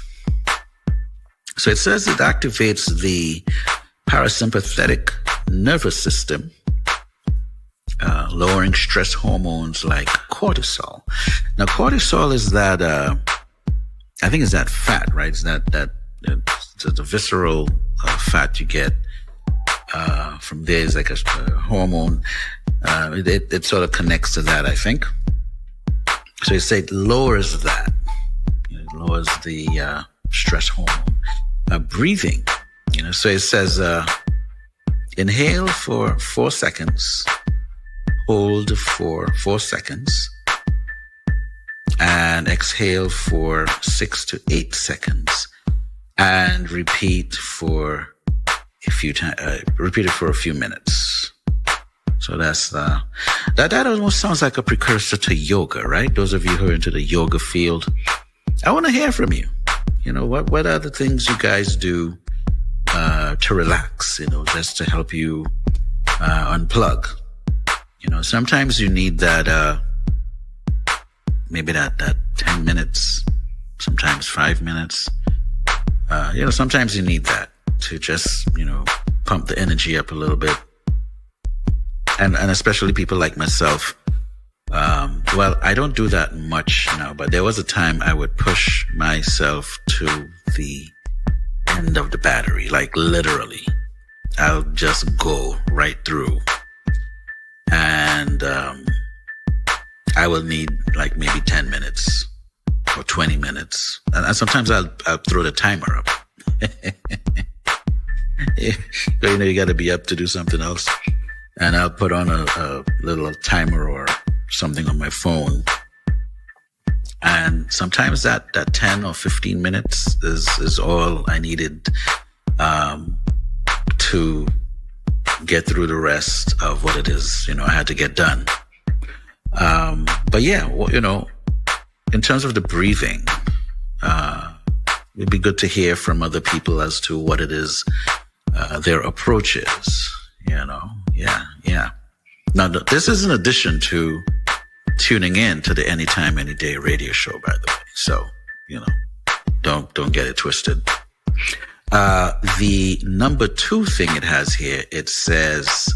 So it says it activates the parasympathetic nervous system, lowering stress hormones like cortisol. Now, cortisol is that, I think it's that fat, right? It's that it's the visceral fat you get from there. It's like a hormone. It sort of connects to that, I think. So you say it lowers that. It lowers the stress hormone. Breathing, so it says inhale for 4 seconds, hold for 4 seconds, and exhale for 6 to 8 seconds, and repeat for a few times. Repeat it for a few minutes. So that's that almost sounds like a precursor to yoga, right? Those of you who are into the yoga field, I want to hear from you. What are the things you guys do to relax, just to help you unplug? Sometimes you need that maybe that 10 minutes, sometimes 5 minutes. Sometimes you need that to just, pump the energy up a little bit. And especially people like myself. Well, I don't do that much now, but there was a time I would push myself to the end of the battery, like literally. I'll just go right through. And I will need like maybe 10 minutes or 20 minutes. And sometimes I'll throw the timer up. You got to be up to do something else. And I'll put on a little timer or something on my phone. And sometimes that 10 or 15 minutes is all I needed to get through the rest of what it is, I had to get done. But yeah, in terms of the breathing, it'd be good to hear from other people as to what it is, their approach is, Yeah. Now, this is in addition to tuning in to the Anytime, Any Day radio show, by the way. So, don't get it twisted. The number 2 thing it has here, it says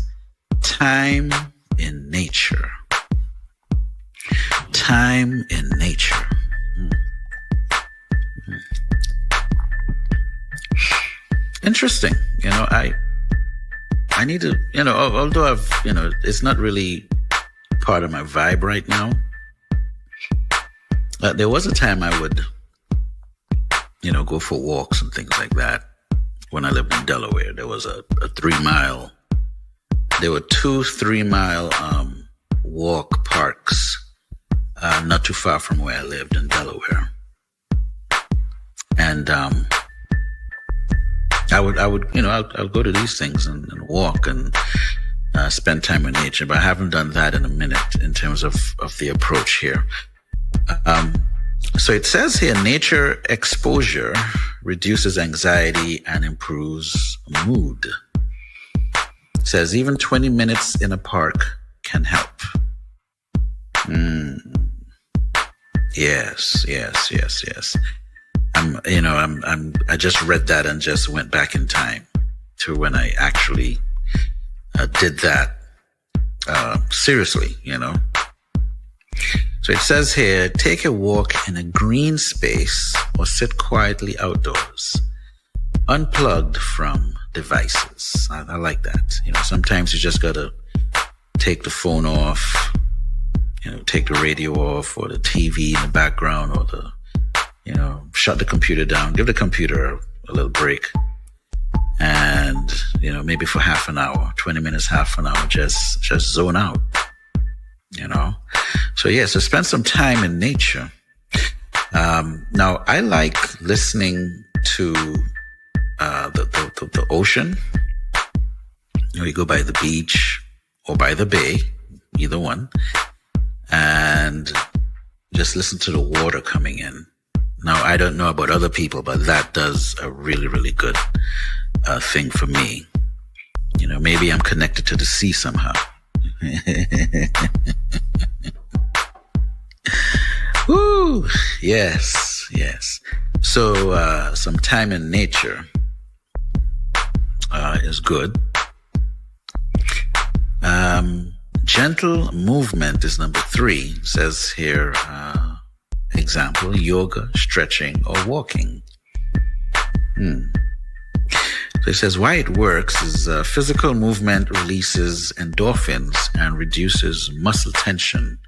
time in nature. Time in nature. Interesting. I need to, although I've, it's not really part of my vibe right now. There was a time I would, go for walks and things like that. When I lived in Delaware, there was a 3-mile, there were 2 3-mile walk parks not too far from where I lived in Delaware. And I'll go to these things and walk and spend time in nature, but I haven't done that in a minute in terms of the approach here. So it says here, nature exposure reduces anxiety and improves mood. It says even 20 minutes in a park can help. Yes. I just read that and just went back in time to when I actually did that seriously, So it says here, take a walk in a green space or sit quietly outdoors, unplugged from devices. I like that. Sometimes you just gotta take the phone off, take the radio off or the TV in the background or shut the computer down, give the computer a little break. And, maybe for half an hour, 20 minutes, half an hour, just zone out, So so spend some time in nature. Now I like listening to, the ocean. You go by the beach or by the bay, either one, and just listen to the water coming in. Now, I don't know about other people, but that does a really, really good thing for me. You know, maybe I'm connected to the sea somehow. Woo! Yes, yes. So, some time in nature is good. Gentle movement is number 3. It says here, example, yoga, stretching, or walking. So it says why it works is physical movement releases endorphins and reduces muscle tension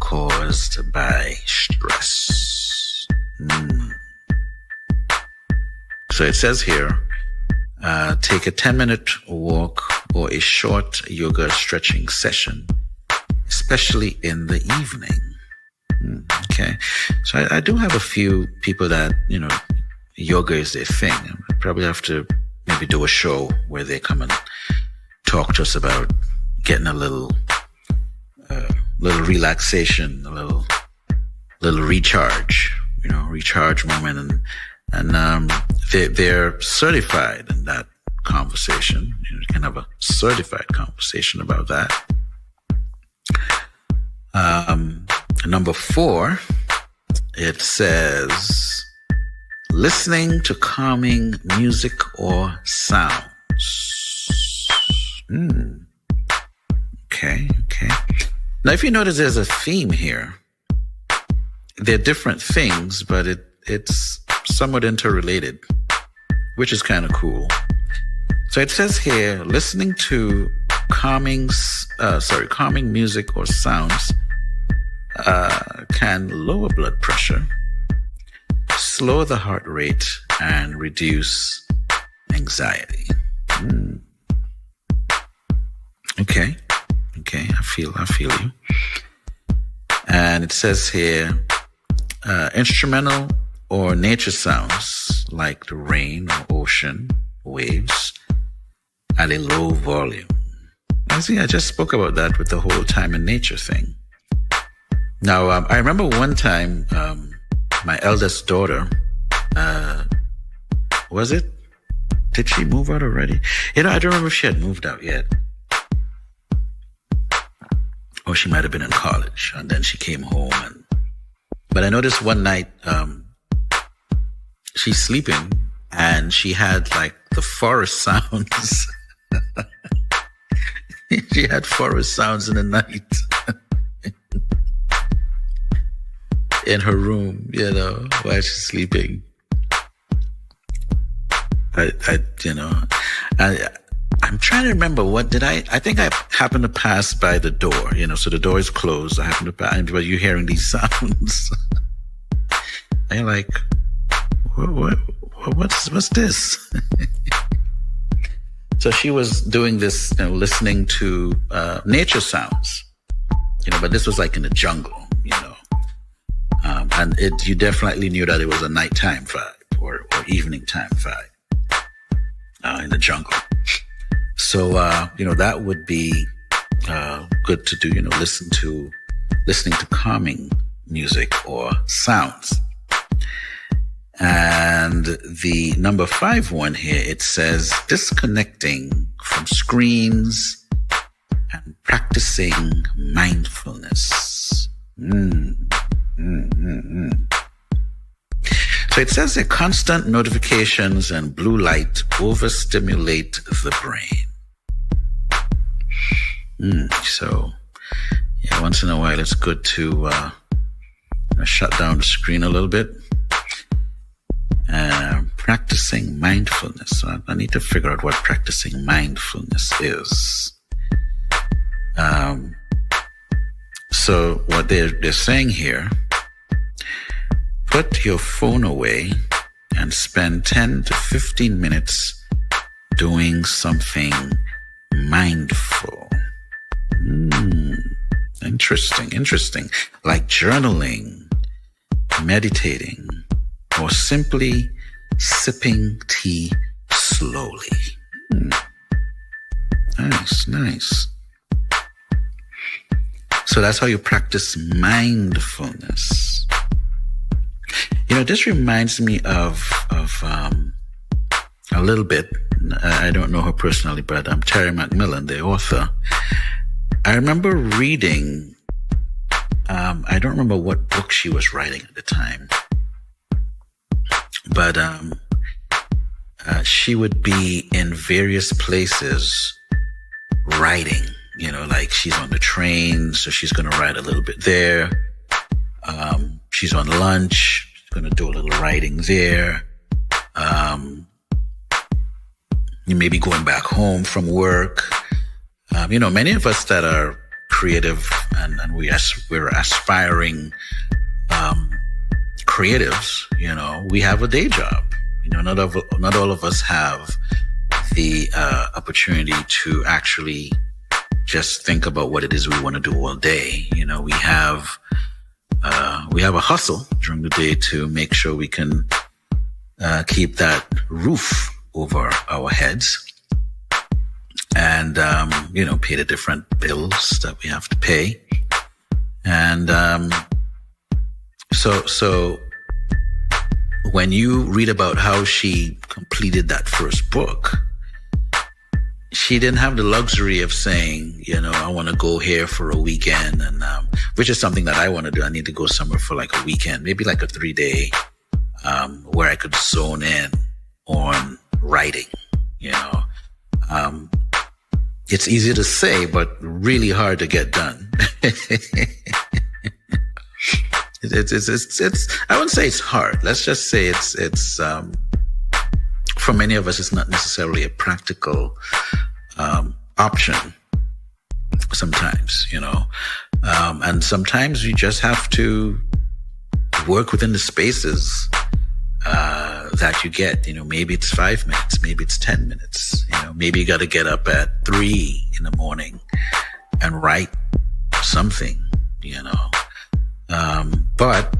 caused by stress. So it says here, take a 10-minute walk or a short yoga stretching session, especially in the evening. Okay. So I do have a few people that, you know, yoga is their thing. I probably have to maybe do a show where they come and talk to us about getting a little relaxation, a little recharge, you know, recharge moment. And they're certified in that conversation. You can have a certified conversation about that. Number 4, it says listening to calming music or sounds. Okay. Now, if you notice, there's a theme here. They're different things, but it's somewhat interrelated, which is kind of cool. So it says here, listening to calming music or sounds can lower blood pressure, slow the heart rate, and reduce anxiety. Okay, I feel you. And it says here, instrumental or nature sounds like the rain or ocean waves at a low volume. I just spoke about that with the whole time in nature thing. Now, I remember one time, my eldest daughter, did she move out already? You know, I don't remember if she had moved out yet. Or she might have been in college, and then she came home. But I noticed one night, she's sleeping, and she had like the forest sounds. She had forest sounds in the night in her room, you know, while she's sleeping. I'm trying to remember I think I happened to pass by the door, you know, so the door is closed. I happened to pass, but you're hearing these sounds. And you're like, what's this? So she was doing this, you know, listening to nature sounds, you know, but this was like in the jungle, you know. And you definitely knew that it was a nighttime vibe or evening time vibe in the jungle. So, you know, that would be good to do, you know, listening to calming music or sounds. And the number 5 one here, it says disconnecting from screens and practicing mindfulness. So it says that constant notifications and blue light overstimulate the brain. So, yeah, once in a while, it's good to shut down the screen a little bit. Practicing mindfulness. So I need to figure out what practicing mindfulness is. So what they're saying here, put your phone away and spend 10 to 15 minutes doing something mindful. Interesting. Like journaling, meditating, or simply sipping tea slowly. Nice. So that's how you practice mindfulness. You know, this reminds me of a little bit, I don't know her personally, but Terry McMillan, the author. I remember reading, I don't remember what book she was writing at the time, but she would be in various places writing, like she's on the train, so she's going to write a little bit there. She's on lunch, she's going to do a little writing there. You may be going back home from work. Many of us that are creative and we're aspiring creatives, we have a day job. Not all of us have the opportunity to actually just think about what it is we want to do all day. We have a hustle during the day to make sure we can keep that roof over our heads and, pay the different bills that we have to pay. And so when you read about how she completed that first book, she didn't have the luxury of saying, I want to go here for a weekend, and which is something that I want to do. I need to go somewhere for like a weekend, maybe like a 3-day, where I could zone in on writing. It's easy to say, but really hard to get done. It's I wouldn't say it's hard. Let's just say it's for many of us, it's not necessarily a practical option sometimes, and sometimes you just have to work within the spaces that you get. Maybe it's 5 minutes, maybe it's 10 minutes, maybe you got to get up at 3 in the morning and write something, but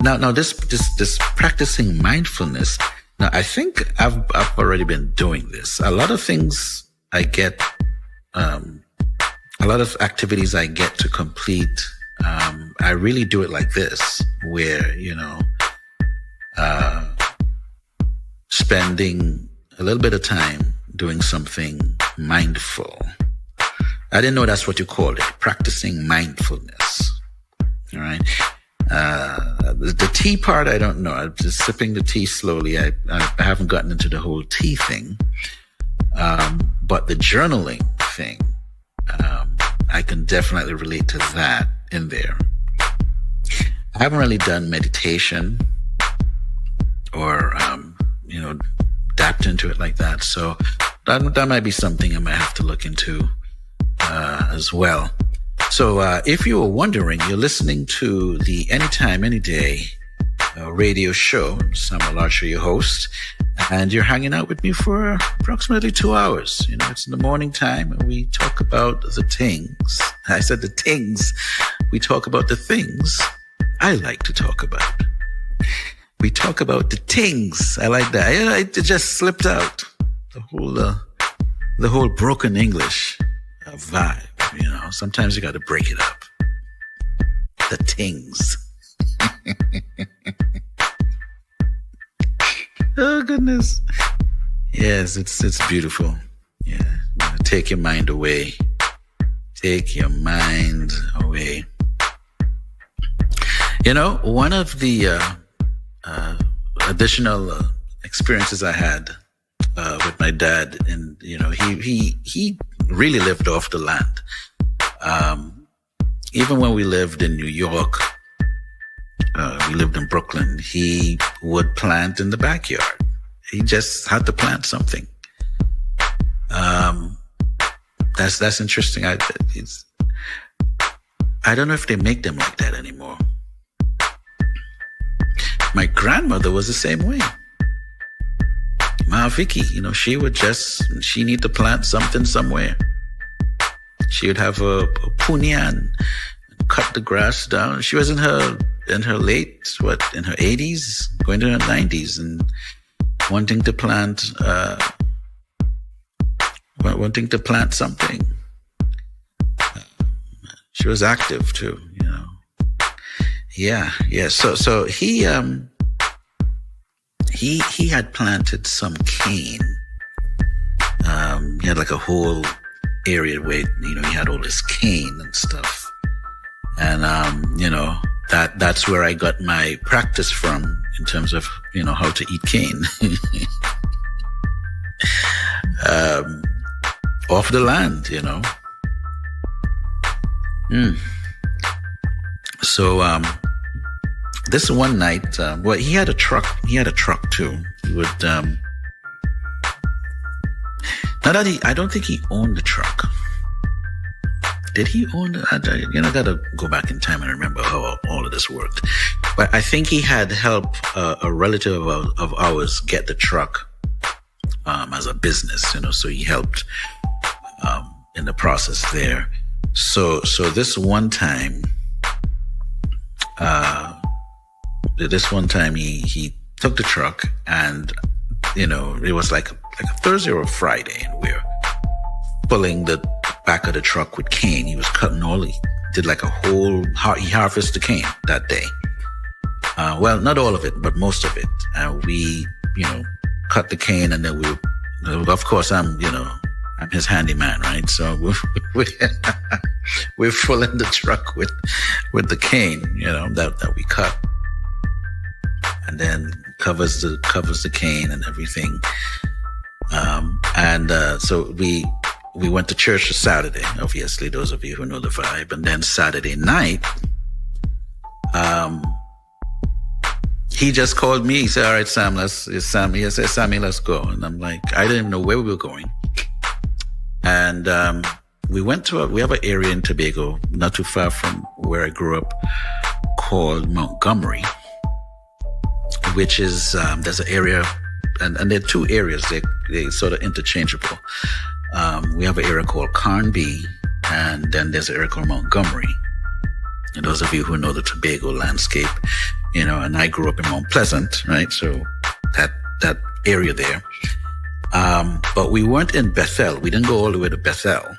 now this practicing mindfulness. Now I think I've already been doing this. A lot of things I get, a lot of activities I get to complete. I really do it like this, where spending a little bit of time doing something mindful. I didn't know that's what you call it, practicing mindfulness. All right. The tea part, I don't know. I'm just sipping the tea slowly. I haven't gotten into the whole tea thing. But the journaling thing, I can definitely relate to that in there. I haven't really done meditation or, dapped into it like that. So that might be something I might have to look into as well. So if you were wondering, you're listening to the Anytime, Anyday radio show. Samuel Archer, your host, and you're hanging out with me for approximately 2 hours. It's in the morning time, and we talk about the things. I said the things. We talk about the things I like to talk about. We talk about the things. I like that. It just slipped out. The whole broken English vibe. Sometimes you got to break it up. The things. Oh goodness. Yes, it's beautiful. Yeah. Take your mind away. Take your mind away. One of the additional experiences I had with my dad, and he really lived off the land. Even when we lived in New York, we lived in Brooklyn, he would plant in the backyard. He just had to plant something. That's interesting. I don't know if they make them like that anymore. My grandmother was the same way. Ma Vicky, she need to plant something somewhere. She would have a punyan and cut the grass down. She was in her late, in her 80s, going to her 90s, and wanting to plant something. She was active too, Yeah. So he he had planted some cane. He had like a whole area where, you know, he had all this cane and stuff. And, you know, that's where I got my practice from in terms of, you know, how to eat cane. Off the land, you know. So, this one night, well, he had a truck too. He would, I don't think he owned the truck. Did he own it? I gotta go back in time and remember how all of this worked. But I think he had helped a relative of ours get the truck as a business, you know, so he helped in the process there. So this one time, he took the truck, and, you know, it was like a Thursday or a Friday, and we're pulling the back of the truck with cane. He was cutting did like he harvested the cane that day. Well, not all of it, but most of it. We, you know, cut the cane, and then of course, I'm his handyman, right? So we're filling the truck with the cane, you know, that we cut, and then covers the cane and everything. So we went to church Saturday, obviously, those of you who know the vibe. And then Saturday night, he just called me. He said, all right, Sam, Sammy, let's go. And I'm like, I didn't know where we were going. And we went we have an area in Tobago, not too far from where I grew up, called Montgomery, which is, there's an area, and there are two areas, they sort of interchangeable. We have an area called Carnby, and then there's an area called Montgomery. And those of you who know the Tobago landscape, you know, and I grew up in Mount Pleasant, right? So that area there. But we weren't in Bethel. We didn't go all the way to Bethel,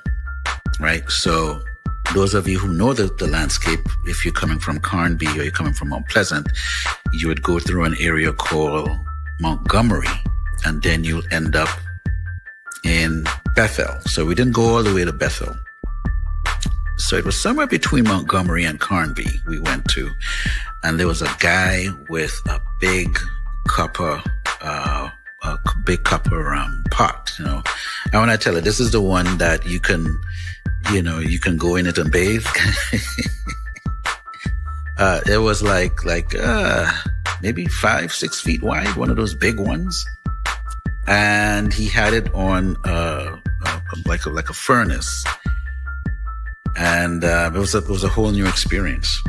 right? So those of you who know the landscape, if you're coming from Carnby or you're coming from Mount Pleasant, you would go through an area called Montgomery, and then you'll end up in Bethel. So we didn't go all the way to Bethel. So it was somewhere between Montgomery and Carnby we went to. And there was a guy with a big copper pot, you know. And when I tell you, this is the one that you can go in it and bathe. It was like maybe 5-6 feet wide, one of those big ones. And he had it on like a furnace, and it was a whole new experience.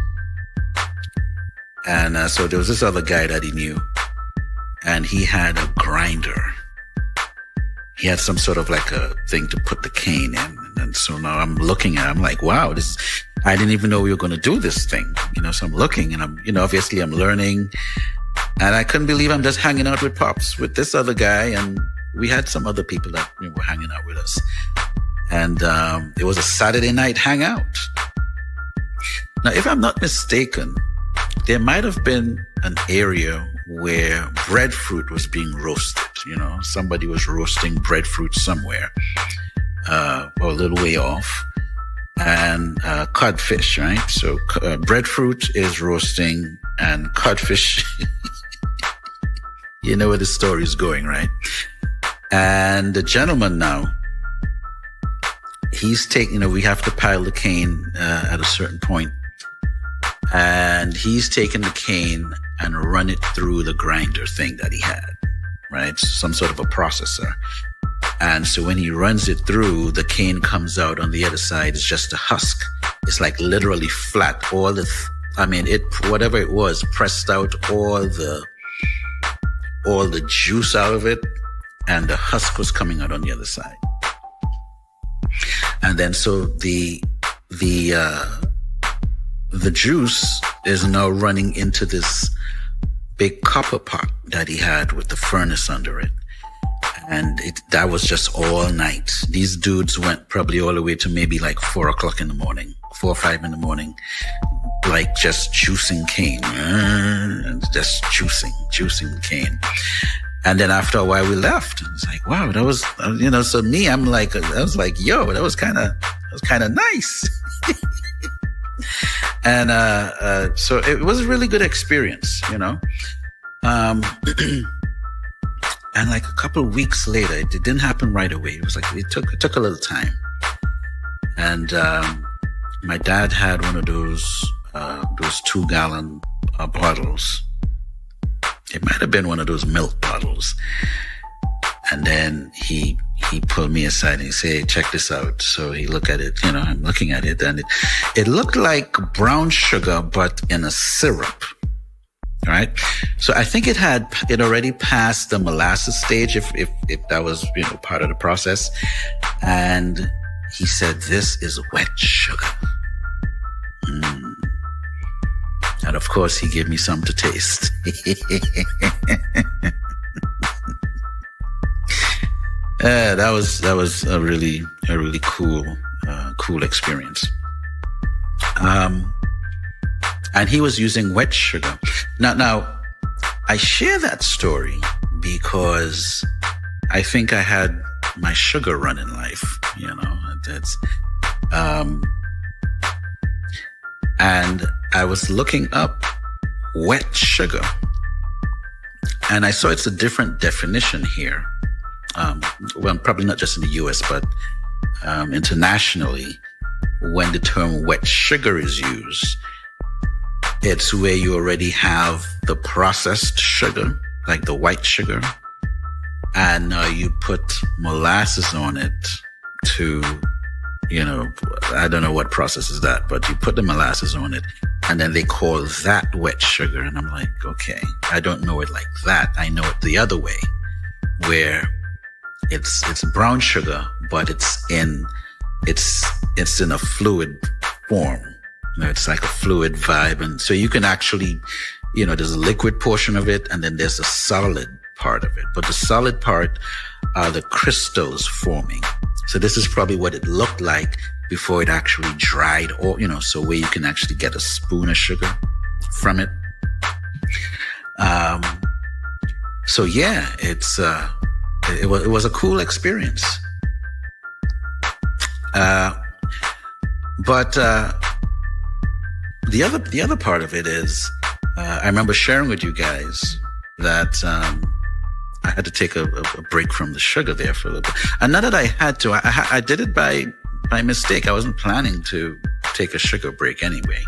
And so there was this other guy that he knew, and he had a grinder. He had some sort of like a thing to put the cane in, and so now I'm looking at it, I'm like, wow, I didn't even know we were going to do this thing, you know. So I'm looking, and I'm, you know, obviously I'm learning. And I couldn't believe I'm just hanging out with Pops, with this other guy. And we had some other people that were hanging out with us. And it was a Saturday night hangout. Now, if I'm not mistaken, there might have been an area where breadfruit was being roasted. You know, somebody was roasting breadfruit somewhere, or a little way off. And codfish, right? So breadfruit is roasting, and codfish, you know where the story is going, right? And the gentleman now, he's taking, we have to pile the cane at a certain point, and he's taking the cane and run it through the grinder thing that he had, right? Some sort of a processor. And so when he runs it through, the cane comes out on the other side. It's just a husk. It's like literally flat. Whatever it was, pressed out all the juice out of it, and the husk was coming out on the other side. And then so the juice is now running into this big copper pot that he had with the furnace under it. And that was just all night. These dudes went probably all the way to maybe like 4 or 5 in the morning, like just juicing cane, and just juicing cane. And then after a while we left. It's like, wow, that was, so me, I'm like, I was like, yo, that was kind of nice. And, so it was a really good experience, and like a couple of weeks later, it didn't happen right away. It was like, it took a little time. And, my dad had one of those 2-gallon bottles. It might have been one of those milk bottles. And then he pulled me aside and he said, hey, check this out. So he looked at it, I'm looking at it, and it looked like brown sugar, but in a syrup. Right? So I think it already passed the molasses stage, if that was, part of the process. And he said, this is wet sugar. And of course, he gave me some to taste. That was a really cool experience. And he was using wet sugar. Now, I share that story because I think I had my sugar run in life, and I was looking up wet sugar, and I saw it's a different definition here. Well, probably not just in the US, but internationally, when the term wet sugar is used, it's where you already have the processed sugar, like the white sugar, and you put molasses on it to, I don't know what process is that, but you put the molasses on it, and then they call that wet sugar. And I'm like, okay, I don't know it like that. I know it the other way, where it's brown sugar, but it's in a fluid form. It's like a fluid vibe. And so you can actually, there's a liquid portion of it, and then there's a solid part of it. But the solid part are the crystals forming. So this is probably what it looked like before it actually dried, or, so where you can actually get a spoon of sugar from it. So yeah, it was a cool experience. But the other part of it is, I remember sharing with you guys that I had to take a break from the sugar there for a little bit. And not that I had to, I did it by mistake. I wasn't planning to take a sugar break anyway.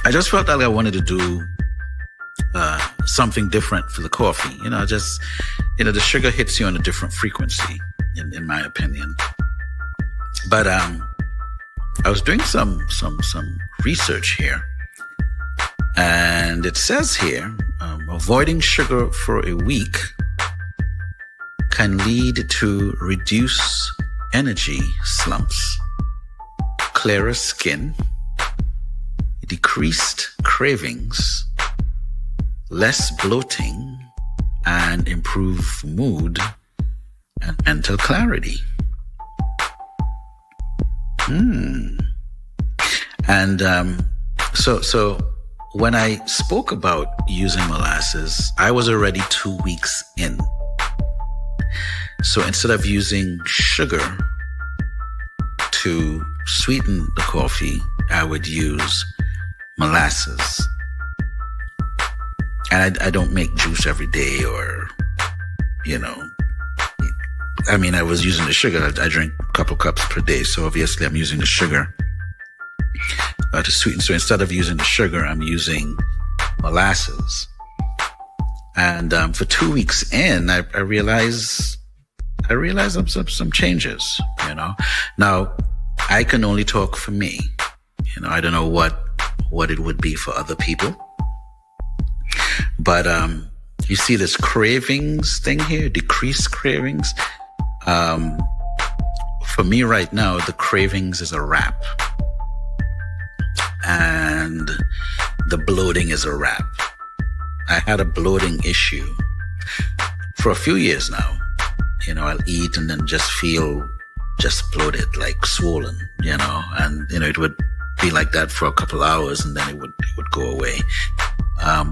I just felt like I wanted to do something different for the coffee. The sugar hits you on a different frequency, in my opinion. But I was doing some research here, and it says here, avoiding sugar for a week can lead to reduced energy slumps, clearer skin, decreased cravings, less bloating, and improved mood and mental clarity. And so when I spoke about using molasses, I was already 2 weeks in. So instead of using sugar to sweeten the coffee, I would use molasses. And I don't make juice every day, or, I was using the sugar. I drink a couple cups per day. So obviously I'm using the sugar to sweeten. So instead of using the sugar, I'm using molasses. And for 2 weeks in, I realized some changes, Now, I can only talk for me. I don't know what it would be for other people. But you see this cravings thing here, decreased cravings. For me right now, the cravings is a wrap. And the bloating is a wrap. I had a bloating issue for a few years now. I'll eat and then just feel just bloated, like swollen, and, it would be like that for a couple hours and then it would go away.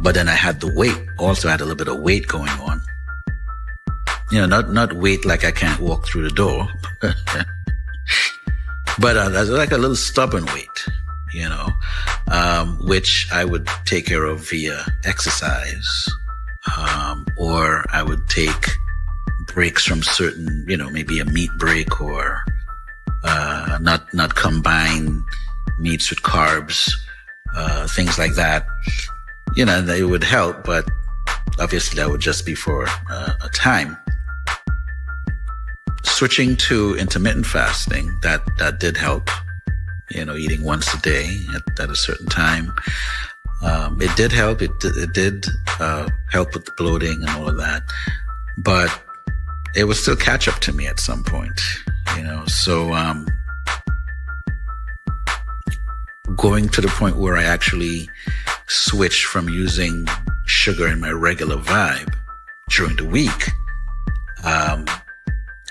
But then I had the weight, also had a little bit of weight going on. Not weight like I can't walk through the door, but that's like a little stubborn weight, which I would take care of via exercise, or I would take breaks from certain, maybe a meat break, or not combine meats with carbs, things like that. They would help, but obviously that would just be for a time. Switching to intermittent fasting, that did help, eating once a day at a certain time. It did help. It did help with the bloating and all of that, but it would still catch up to me at some point, so going to the point where I actually switched from using sugar in my regular vibe during the week.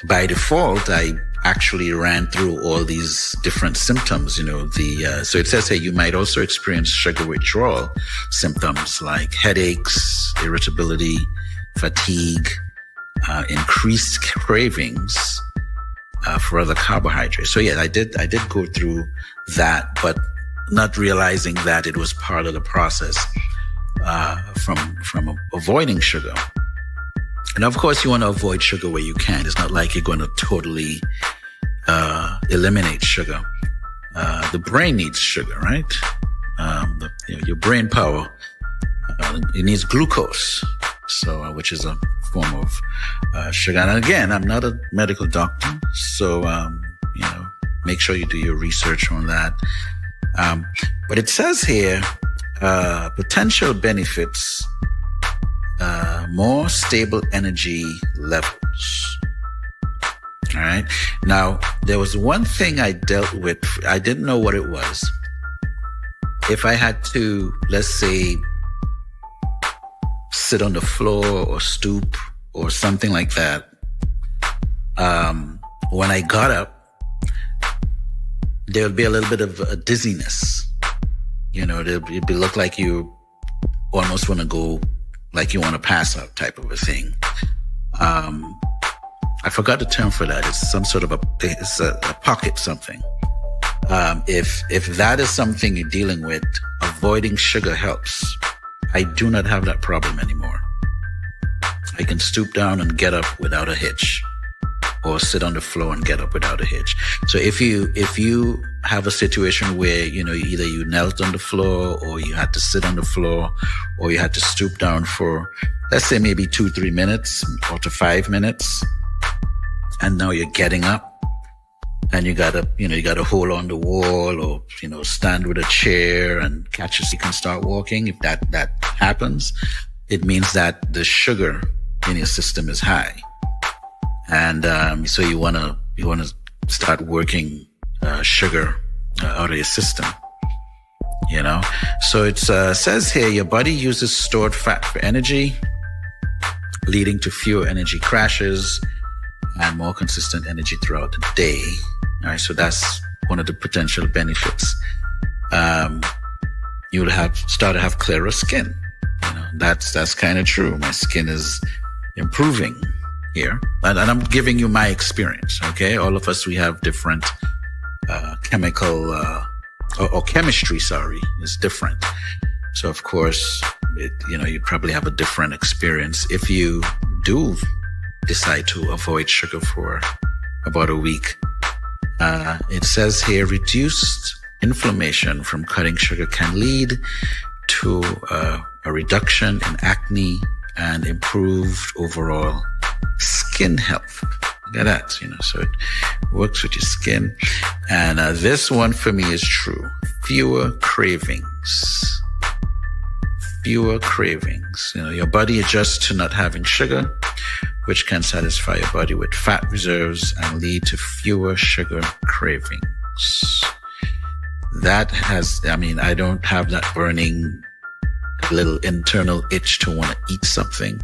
By default, I actually ran through all these different symptoms, so it says here you might also experience sugar withdrawal symptoms like headaches, irritability, fatigue, increased cravings for other carbohydrates. So yeah, I did go through that, but not realizing that it was part of the process from avoiding sugar. And of course, you want to avoid sugar where you can. It's not like you're going to totally eliminate sugar. The brain needs sugar, right? Your brain power, it needs glucose, so which is a form of sugar. And again, I'm not a medical doctor, so make sure you do your research on that. But it says here, potential benefits, more stable energy levels. All right. Now, there was one thing I dealt with. I didn't know what it was. If I had to, let's say, sit on the floor or stoop or something like that, when I got up, there would be a little bit of a dizziness. It'd look like you almost want to go, like you want to pass out type of a thing. I forgot the term for that. It's some sort of a pocket something. If that is something you're dealing with, avoiding sugar helps. I do not have that problem anymore. I can stoop down and get up without a hitch, or sit on the floor and get up without a hitch. So if you have a situation where, either you knelt on the floor, or you had to sit on the floor, or you had to stoop down for, let's say, maybe 2-3 minutes or to 5 minutes, and now you're getting up and you gotta hold on the wall, or, stand with a chair and catch so you can start walking. If that happens, it means that the sugar in your system is high. And so you want to start working sugar out of your system, So it says here, your body uses stored fat for energy, leading to fewer energy crashes and more consistent energy throughout the day. All right, so that's one of the potential benefits. You'll start to have clearer skin. That's kind of true. My skin is improving here, and I'm giving you my experience. Okay, all of us, we have different chemical or chemistry. Is different. So of course, you probably have a different experience if you do decide to avoid sugar for about a week. It says here, reduced inflammation from cutting sugar can lead to a reduction in acne and improved overall skin health. Look at that, so it works with your skin. And this one for me is true. Fewer cravings. Fewer cravings. Your body adjusts to not having sugar, which can satisfy your body with fat reserves and lead to fewer sugar cravings. I don't have that burning little internal itch to want to eat something.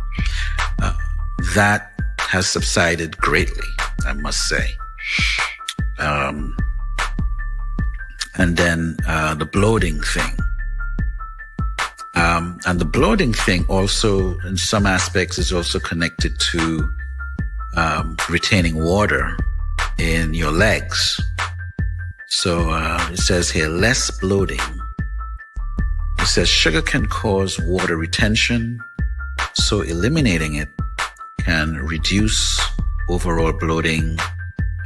That has subsided greatly, I must say. And then the bloating thing. And the bloating thing also, in some aspects, is also connected to retaining water in your legs. So it says here, less bloating. It says sugar can cause water retention, so eliminating it can reduce overall bloating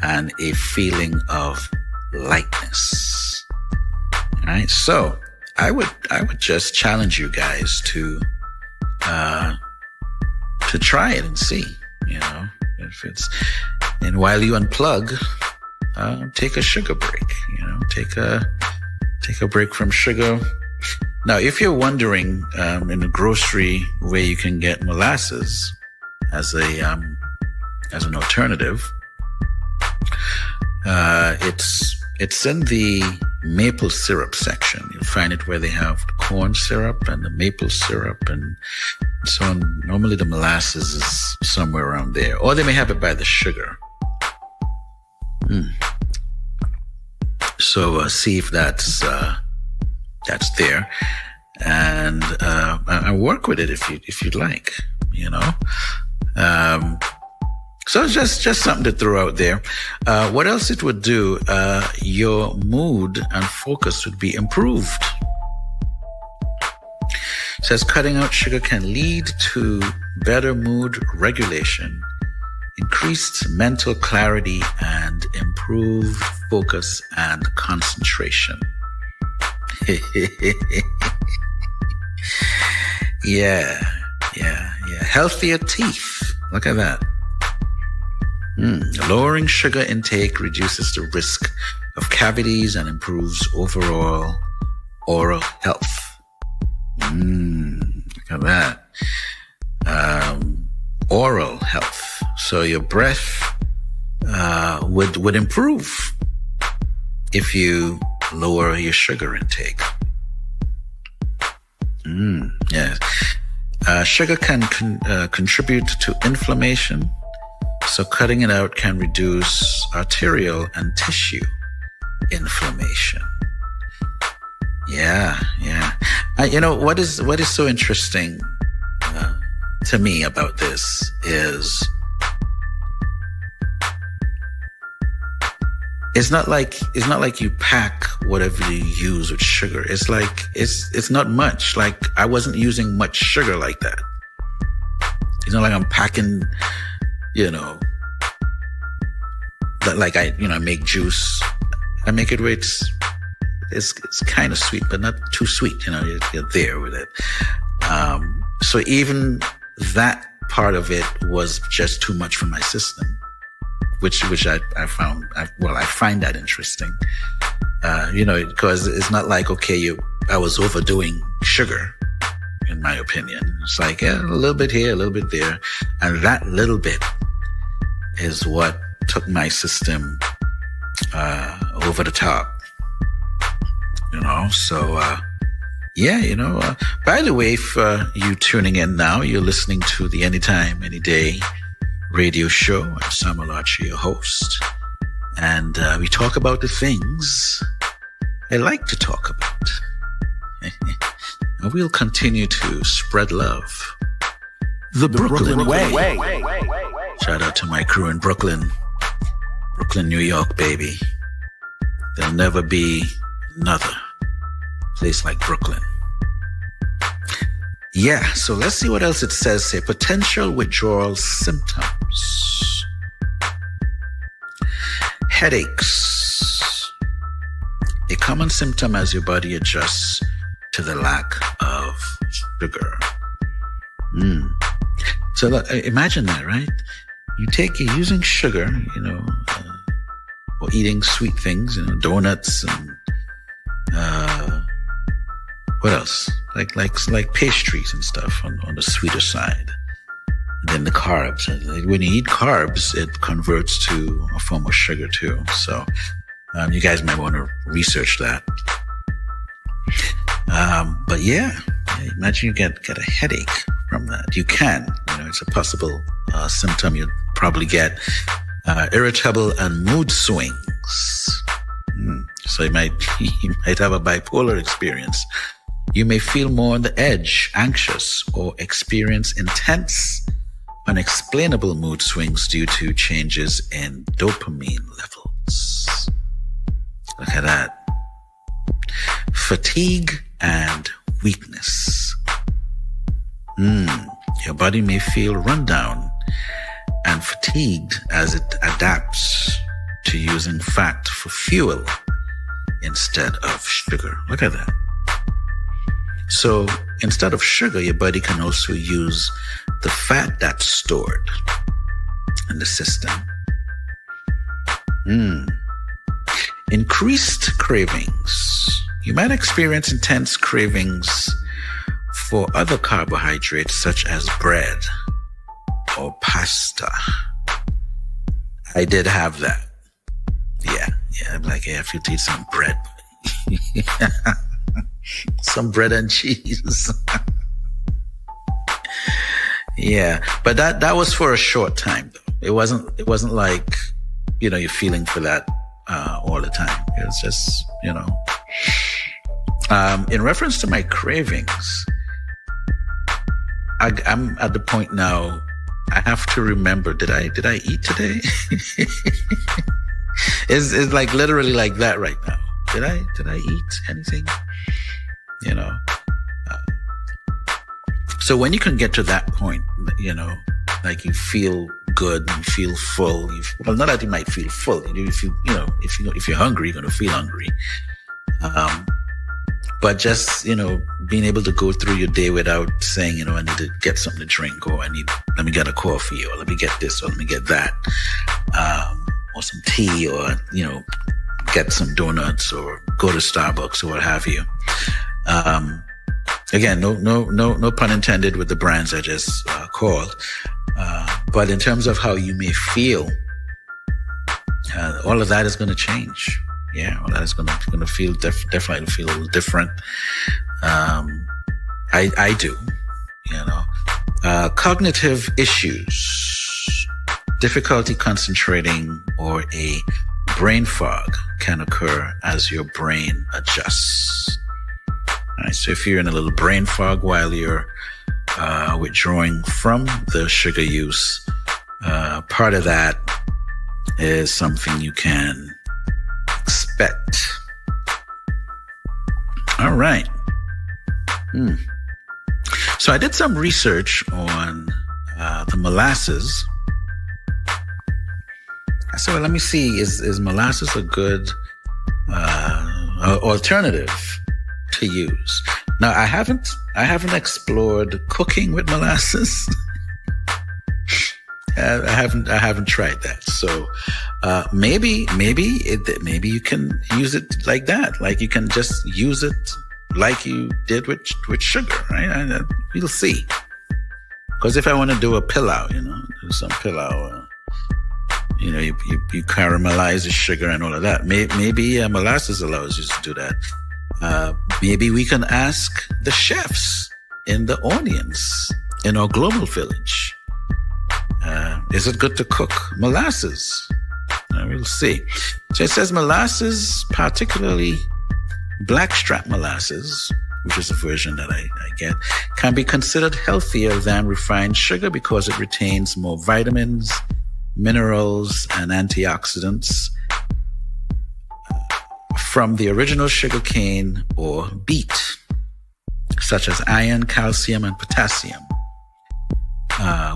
and a feeling of lightness. All right, so I would just challenge you guys to try it and see, if it's, and while you unplug, take a sugar break, take a break from sugar. Now, if you're wondering, in the grocery where you can get molasses as an alternative, it's in the maple syrup section. You'll find it where they have the corn syrup and the maple syrup and so on. Normally the molasses is somewhere around there, or they may have it by the sugar. So see if that's there, and work with it if you'd like, So it's just something to throw out there. What else it would do? Your mood and focus would be improved. It says cutting out sugar can lead to better mood regulation, increased mental clarity, and improved focus and concentration. Yeah. Healthier teeth. Look at that. Lowering sugar intake reduces the risk of cavities and improves overall oral health. Look at that. Oral health. So your breath would improve if you lower your sugar intake. Yes. Sugar can contribute to inflammation. So cutting it out can reduce arterial and tissue inflammation. Yeah. What is so interesting to me about this is it's not like you pack whatever you use with sugar. It's like it's not much. Like I wasn't using much sugar like that. It's not like I'm packing, that like I make juice. I make it where it's kind of sweet, but not too sweet. You're there with it. So even that part of it was just too much for my system, which I find that interesting. Because it's not like, I was overdoing sugar, in my opinion. It's like, a little bit here, a little bit there. And that little bit is what took my system over the top. By the way, if you tuning in now, you're listening to the Anytime, Anyday Radio Show. I'm Samuel Archie, your host. And we talk about the things I like to talk about. And we'll continue to spread love. The Brooklyn way. Shout out to my crew in Brooklyn, New York, baby. There'll never be another place like Brooklyn. Yeah, so let's see what else it says here. Potential withdrawal symptoms. Headaches. A common symptom as your body adjusts to the lack of sugar. So look, imagine that, right? You're using sugar, or eating sweet things, donuts and what else? Like pastries and stuff on the sweeter side. And then the carbs. When you eat carbs, it converts to a form of sugar too. So you guys might want to research that. But yeah, imagine you get a headache from that. You can, it's a possible symptom. You'll probably get irritable and mood swings. So you might have a bipolar experience. You may feel more on the edge, anxious, or experience intense, unexplainable mood swings due to changes in dopamine levels. Look at that. Fatigue and weakness. Your body may feel run down and fatigued as it adapts to using fat for fuel instead of sugar. Look at that. So instead of sugar, your body can also use the fat that's stored in the system. Increased cravings. You might experience intense cravings for other carbohydrates such as bread or pasta. I did have that. Yeah. I'm like, I feel to eat some bread. Some bread and cheese. Yeah. But that was for a short time though. It wasn't like, you're feeling for that all the time. It's just, in reference to my cravings, I'm at the point now, I have to remember, did I eat today? It's like literally like that right now. Did I eat anything? So when you can get to that point, like you feel good, you feel full. Well, not that you might feel full. If you're hungry, you're going to feel hungry. But just, being able to go through your day without saying, I need to get something to drink, or let me get a coffee, or let me get this, or let me get that, or some tea, or, get some donuts, or go to Starbucks, or what have you. Again, no pun intended with the brands I just called. But in terms of how you may feel, all of that is going to change. Yeah, well, that's going to feel definitely feel a little different. I do, cognitive issues, difficulty concentrating, or a brain fog can occur as your brain adjusts. All right, so if you're in a little brain fog while you're withdrawing from the sugar use, part of that is something you can expect. All right. So I did some research on the molasses. I said, well, let me see, is molasses a good alternative to use? Now, I haven't explored cooking with molasses. I haven't tried that. So, maybe you can use it like that. Like you can just use it like you did with sugar, right? We'll see. Because if I want to do a pilau, do some pilau, you caramelize the sugar and all of that. Maybe molasses allows you to do that. Maybe we can ask the chefs in the audience in our global village. Is it good to cook molasses? We'll see. So it says molasses, particularly blackstrap molasses, which is the version that I get, can be considered healthier than refined sugar because it retains more vitamins, minerals, and antioxidants from the original sugarcane or beet, such as iron, calcium, and potassium.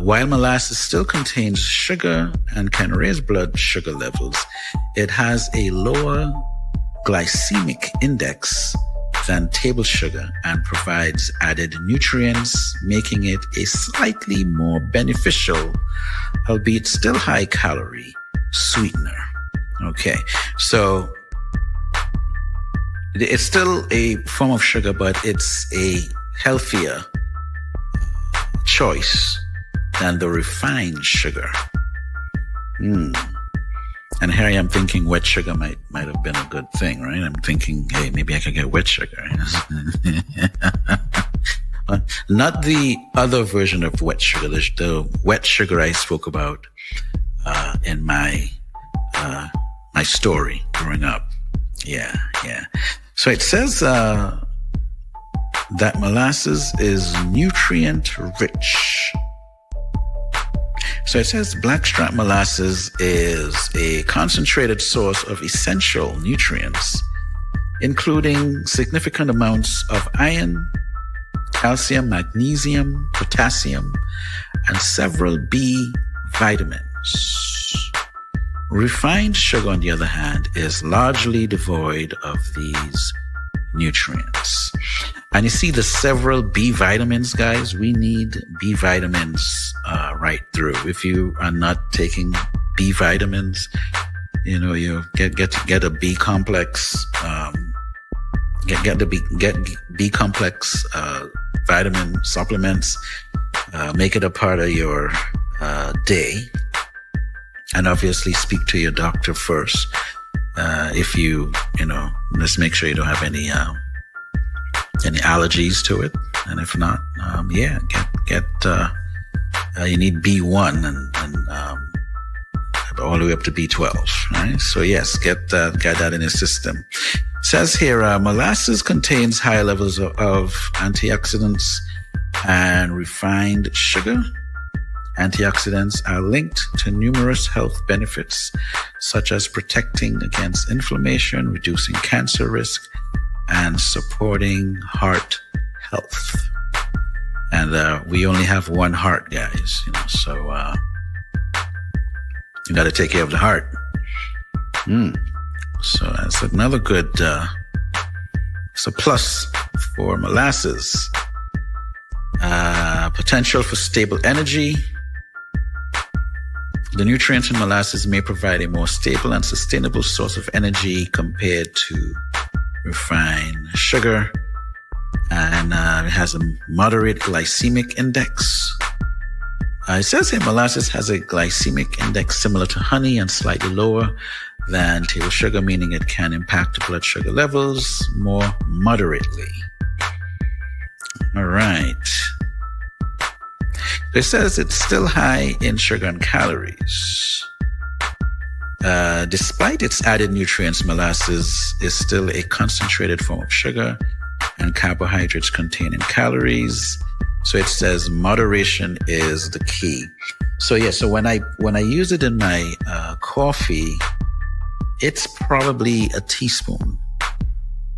While molasses still contains sugar and can raise blood sugar levels, it has a lower glycemic index than table sugar and provides added nutrients, making it a slightly more beneficial, albeit still high calorie, sweetener. Okay, so it's still a form of sugar, but it's a healthier choice than the refined sugar. And here I am thinking wet sugar might have been a good thing, right? I'm thinking, hey, maybe I could get wet sugar. Not the other version of wet sugar, the wet sugar I spoke about in my my story growing up. Yeah. So it says that molasses is nutrient rich. So it says blackstrap molasses is a concentrated source of essential nutrients, including significant amounts of iron, calcium, magnesium, potassium, and several B vitamins. Refined sugar, on the other hand, is largely devoid of these nutrients. And you see the several B vitamins, guys. We need B vitamins right through. If you are not taking B vitamins, you get a B complex. Get B complex vitamin supplements. Make it a part of your day, and obviously speak to your doctor first. If let's make sure you don't have any allergies to it, and if not, you need B1 and all the way up to B12, right? So yes, get that in your system. It says here, molasses contains high levels of antioxidants and refined sugar. Antioxidants are linked to numerous health benefits, such as protecting against inflammation, reducing cancer risk, and supporting heart health. And we only have one heart, guys, so you got to take care of the heart. So that's another good, it's a plus for molasses. Potential for stable energy. The nutrients in molasses may provide a more stable and sustainable source of energy compared to refined sugar. And it has a moderate glycemic index. It says here molasses has a glycemic index similar to honey and slightly lower than table sugar, meaning it can impact the blood sugar levels more moderately. All right. It says it's still high in sugar and calories. Despite its added nutrients, molasses is still a concentrated form of sugar and carbohydrates containing calories. So it says moderation is the key. So yeah, so when I use it in my coffee, it's probably a teaspoon.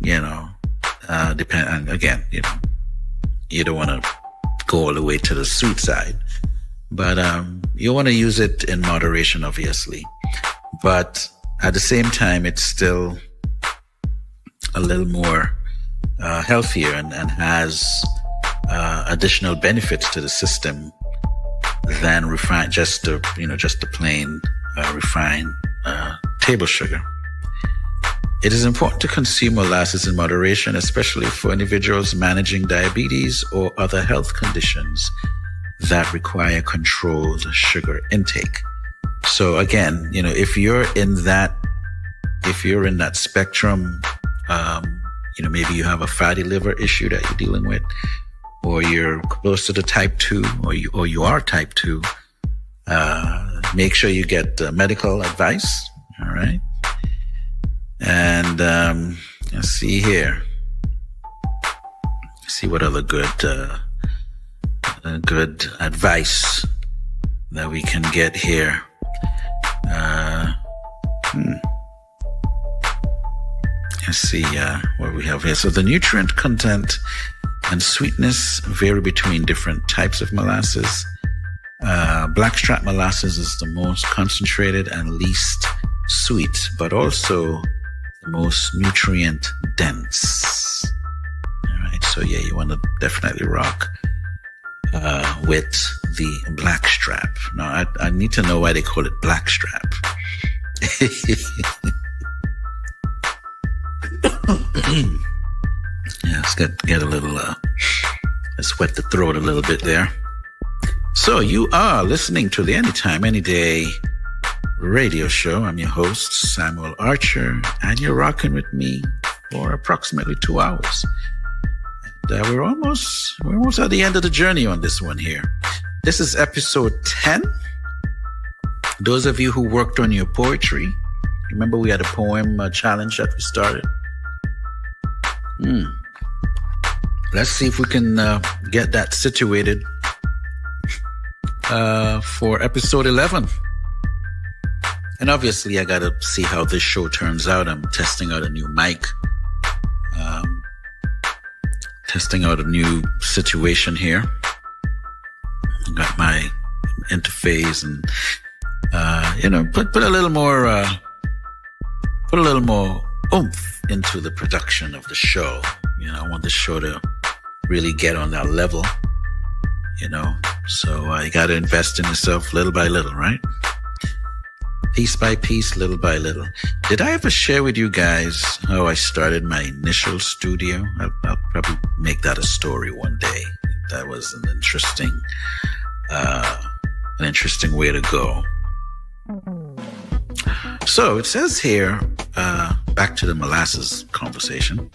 Depend. Again, you don't want to go all the way to the sweet side, but you want to use it in moderation, obviously. But at the same time, it's still a little more healthier and has additional benefits to the system than refined, just the plain refined table sugar. It is important to consume molasses in moderation, especially for individuals managing diabetes or other health conditions that require controlled sugar intake. So again, if you're in that spectrum, maybe you have a fatty liver issue that you're dealing with, or you're close to the type 2, or you are type 2, make sure you get medical advice. All right. And let's see here. See what other good advice that we can get here. Let's see what we have here. So the nutrient content and sweetness vary between different types of molasses. Blackstrap molasses is the most concentrated and least sweet, but also the most nutrient dense. All right, so yeah, you want to definitely rock with the blackstrap. Now, I need to know why they call it blackstrap. Yeah, let's get a little, let's wet the throat a little bit there. So you are listening to the Anytime, Anyday Radio Show. I'm your host, Samuel Archer, and you're rocking with me for approximately 2 hours. And we're almost at the end of the journey on this one here. This is episode 10. Those of you who worked on your poetry Remember we had a poem challenge that we started? Let's see if we can get that situated for episode 11. And obviously I gotta see how this show turns out. I'm testing out a new mic, testing out a new situation here. I got my interface and put a little more oomph into the production of the show. I want the show to really get on that level, so you got to invest in yourself little by little, right? Piece by piece, little by little. Did I ever share with you guys how I started my initial studio? I'll probably make that a story one day. That was an interesting way to go. So it says here, back to the molasses conversation.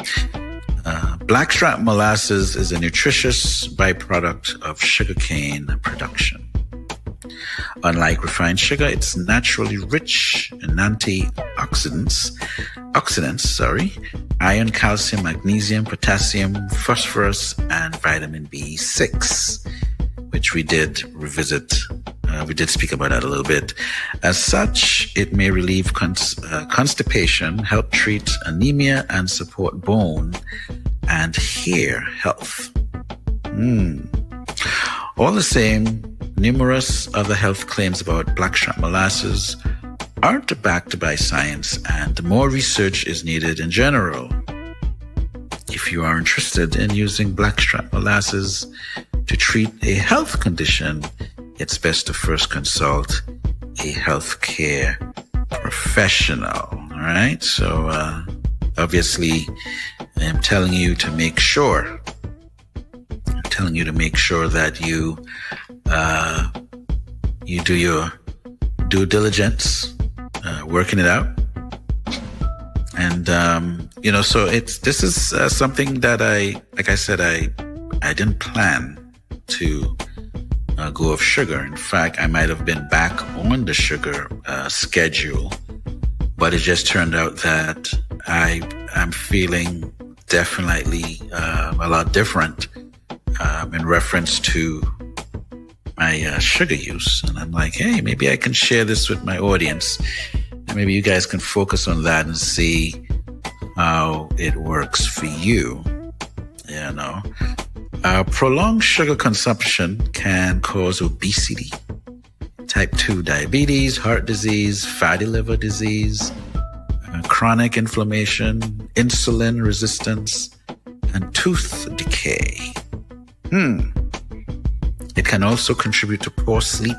Blackstrap molasses is a nutritious byproduct of sugarcane production. Unlike refined sugar, it's naturally rich in antioxidants, iron, calcium, magnesium, potassium, phosphorus, and vitamin B6, which we did revisit. We did speak about that a little bit. As such, it may relieve constipation, help treat anemia, and support bone and hair health. All the same, numerous other health claims about blackstrap molasses aren't backed by science, and more research is needed in general. If you are interested in using blackstrap molasses to treat a health condition, it's best to first consult a healthcare professional. All right. So, obviously, I'm telling you to make sure that you do your due diligence, working it out. And, so this is something that I didn't plan to go off sugar. In fact, I might have been back on the sugar schedule, but it just turned out that I'm feeling definitely a lot different in reference to my sugar use. And I'm like, hey, maybe I can share this with my audience, and maybe you guys can focus on that and see how it works for you. Prolonged sugar consumption can cause obesity, type 2 diabetes, heart disease, fatty liver disease, chronic inflammation, insulin resistance, and tooth decay. It can also contribute to poor sleep,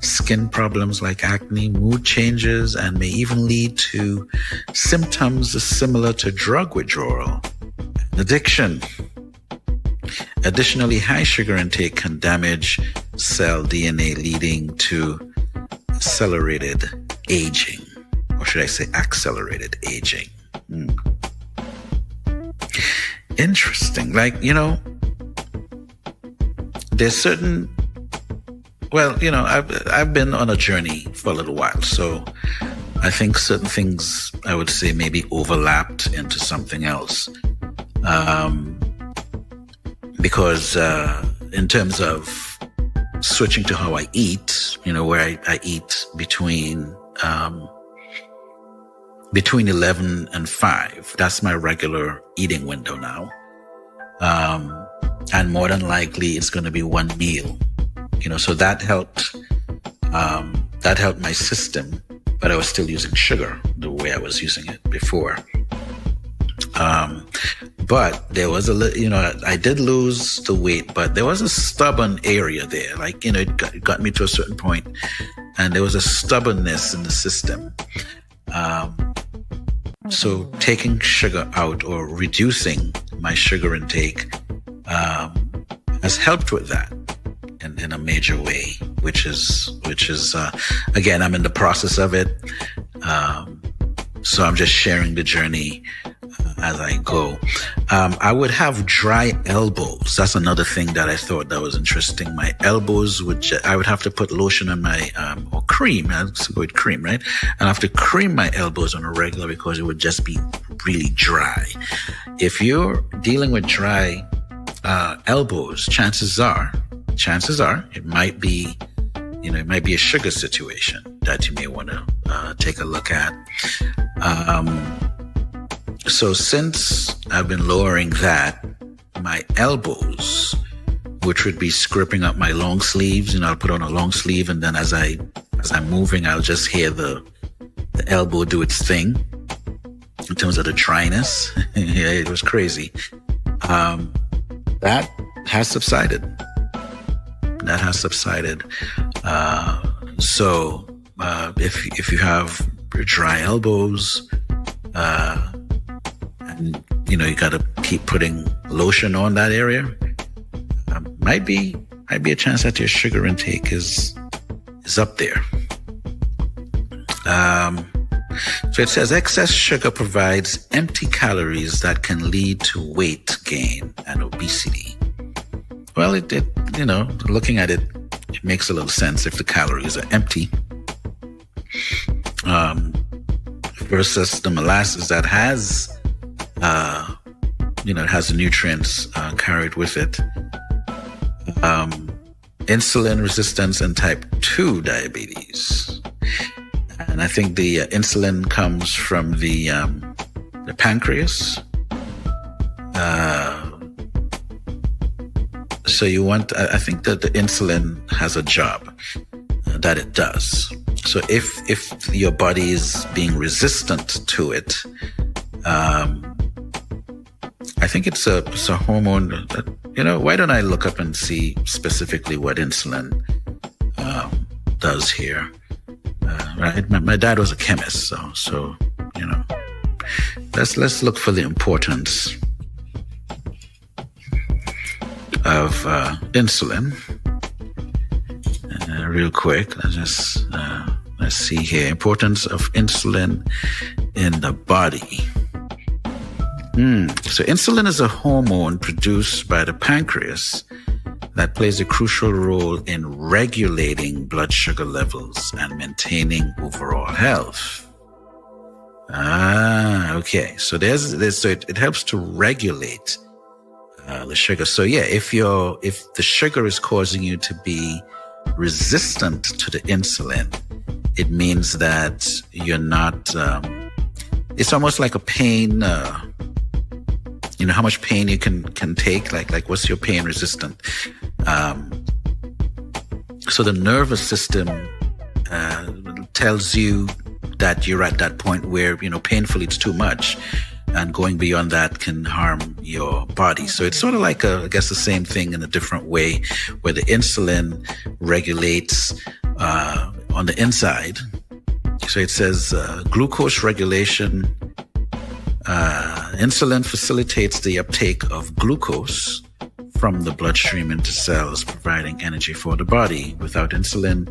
skin problems like acne, mood changes, and may even lead to symptoms similar to drug withdrawal and addiction. Additionally, high sugar intake can damage cell DNA, leading to accelerated aging. Or should I say accelerated aging? Interesting. There's certain... I've been on a journey for a little while, so I think certain things, I would say, maybe overlapped into something else. Because in terms of switching to how I eat, where I eat between 11 and 5, that's my regular eating window now. And more than likely it's going to be one meal, so that helped my system, but I was still using sugar the way I was using it before. But there was I did lose the weight, but there was a stubborn area there. It got me to a certain point, and there was a stubbornness in the system. So taking sugar out or reducing my sugar intake has helped with that in a major way, which is again, I'm in the process of it. So I'm just sharing the journey as I go. I would have dry elbows. That's another thing that I thought that was interesting. My elbows I would have to put lotion on my, or cream. Let's go with cream, right? And I have to cream my elbows on a regular because it would just be really dry. If you're dealing with dry elbows, chances are it might be a sugar situation that you may want to take a look at. So since I've been lowering that, my elbows, which would be scraping up my long sleeves, I'll put on a long sleeve, and then as I'm moving, I'll just hear the elbow do its thing in terms of the dryness. Yeah, it was crazy. That has subsided. So if you have dry elbows, and you got to keep putting lotion on that area, might be a chance that your sugar intake is up there. So it says excess sugar provides empty calories that can lead to weight gain and obesity. Well, it looking at it, it makes a little sense if the calories are empty. Versus the molasses that has, it has the nutrients carried with it. Insulin resistance and type 2 diabetes. And I think the insulin comes from the pancreas. So I think that the insulin has a job that it does. So if your body is being resistant to it, I think it's a hormone that, why don't I look up and see specifically what insulin does here? Right? My dad was a chemist, so let's look for the importance of insulin. Real quick, let's see here. Importance of insulin in the body. So insulin is a hormone produced by the pancreas that plays a crucial role in regulating blood sugar levels and maintaining overall health. Okay. So it helps to regulate the sugar. So yeah, if the sugar is causing you to be resistant to the insulin, it means that you're not, it's almost like a pain, how much pain you can take, like what's your pain resistant? So the nervous system tells you that you're at that point where, painfully it's too much, and going beyond that can harm your body. So it's sort of like I guess the same thing in a different way, where the insulin regulates on the inside. So it says glucose regulation. Insulin facilitates the uptake of glucose from the bloodstream into cells, providing energy for the body. Without insulin,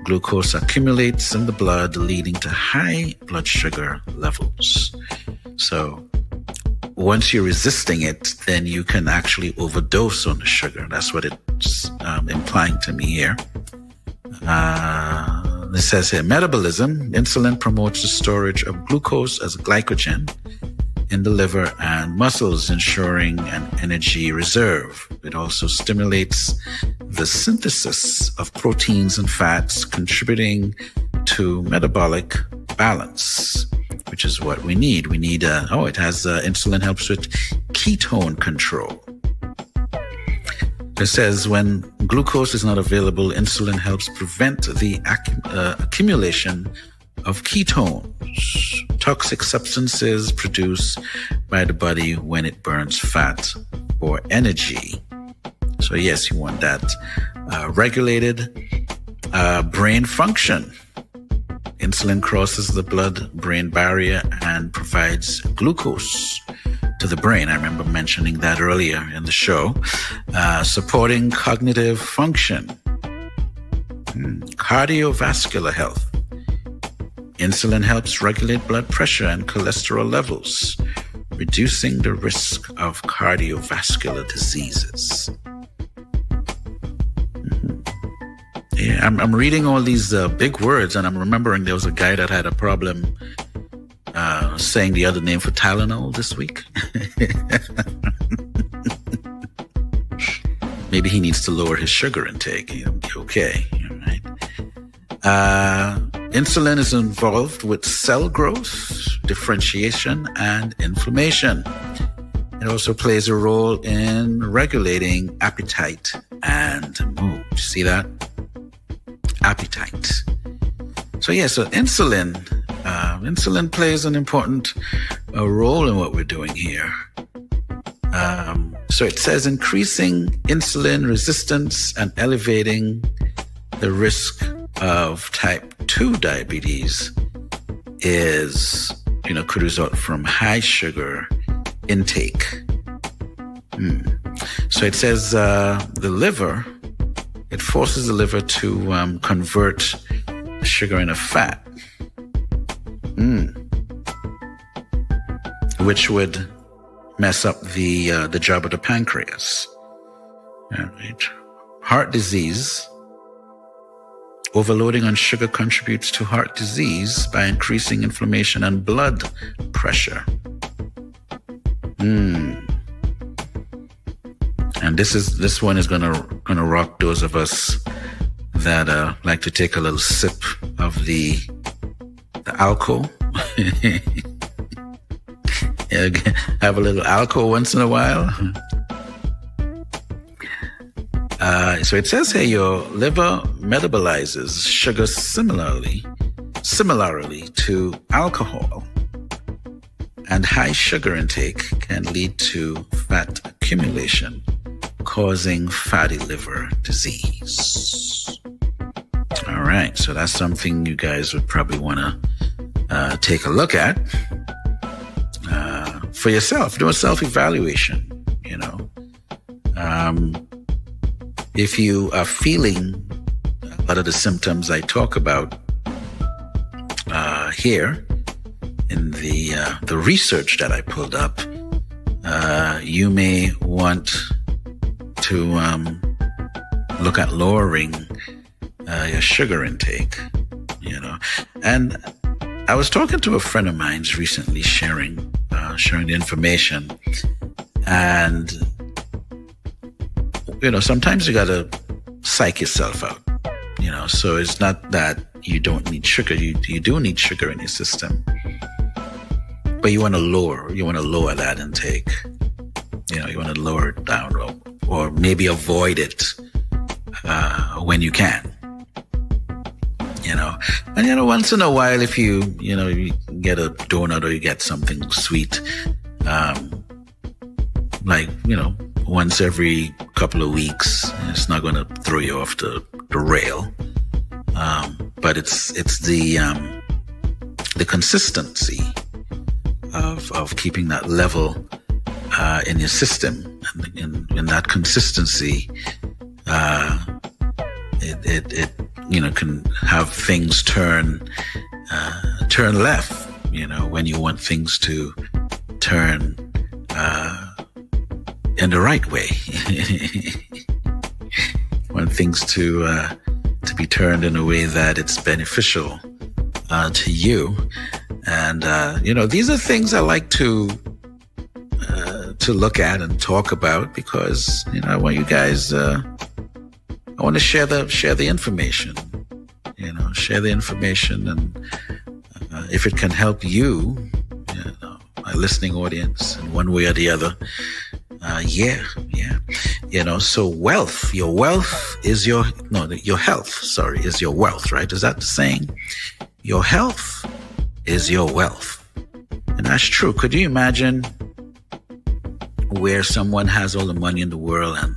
glucose accumulates in the blood, leading to high blood sugar levels. So once you're resisting it, then you can actually overdose on the sugar. That's what it's implying to me here. It says here, metabolism. Insulin promotes the storage of glucose as glycogen in the liver and muscles, ensuring an energy reserve. It also stimulates the synthesis of proteins and fats, contributing to metabolic balance, which is what we need. We need, insulin helps with ketone control. It says when glucose is not available, insulin helps prevent the accumulation of ketones, toxic substances produced by the body when it burns fat for energy. So yes, you want that regulated. Brain function. Insulin crosses the blood-brain barrier and provides glucose to the brain. I remember mentioning that earlier in the show. Supporting cognitive function. Cardiovascular health. Insulin helps regulate blood pressure and cholesterol levels, reducing the risk of cardiovascular diseases. Yeah, I'm reading all these big words, and I'm remembering there was a guy that had a problem saying the other name for Tylenol this week. Maybe he needs to lower his sugar intake. He'll be okay. All right. Insulin is involved with cell growth, differentiation, and inflammation. It also plays a role in regulating appetite and mood. See that? Appetite. So insulin plays an important role in what we're doing here. So it says increasing insulin resistance and elevating the risk of type 2 diabetes could result from high sugar intake. So it says the liver, it forces the liver to convert the sugar into fat, which would mess up the job of the pancreas. All right. Heart disease. Overloading on sugar contributes to heart disease by increasing inflammation and blood pressure. And this one is gonna rock those of us that like to take a little sip of the alcohol. Have a little alcohol once in a while. So it says here your liver metabolizes sugar similarly to alcohol, and high sugar intake can lead to fat accumulation, causing fatty liver disease. All right, so that's something you guys would probably want to take a look at for yourself. Do a self-evaluation, if you are feeling a lot of the symptoms I talk about here in the research that I pulled up, you may want to look at lowering your sugar intake, And I was talking to a friend of mine recently, sharing the information, and sometimes you gotta psych yourself out, so it's not that you don't need sugar. You do need sugar in your system, but you want to lower that intake. You want to lower it down, or maybe avoid it when you can. And once in a while, if you get a donut or you get something sweet, once every couple of weeks, it's not going to throw you off the rail. But it's the consistency of keeping that level in your system, and in that consistency, it can have things turn left. When you want things to turn in the right way. Want things to be turned in a way that it's beneficial to you. And these are things I like to look at and talk about, because I want you guys. I want to share the information. Share the information, and if it can help you, my listening audience, in one way or the other. So your health is your wealth, right? Is that the saying? Your health is your wealth. And that's true. Could you imagine where someone has all the money in the world and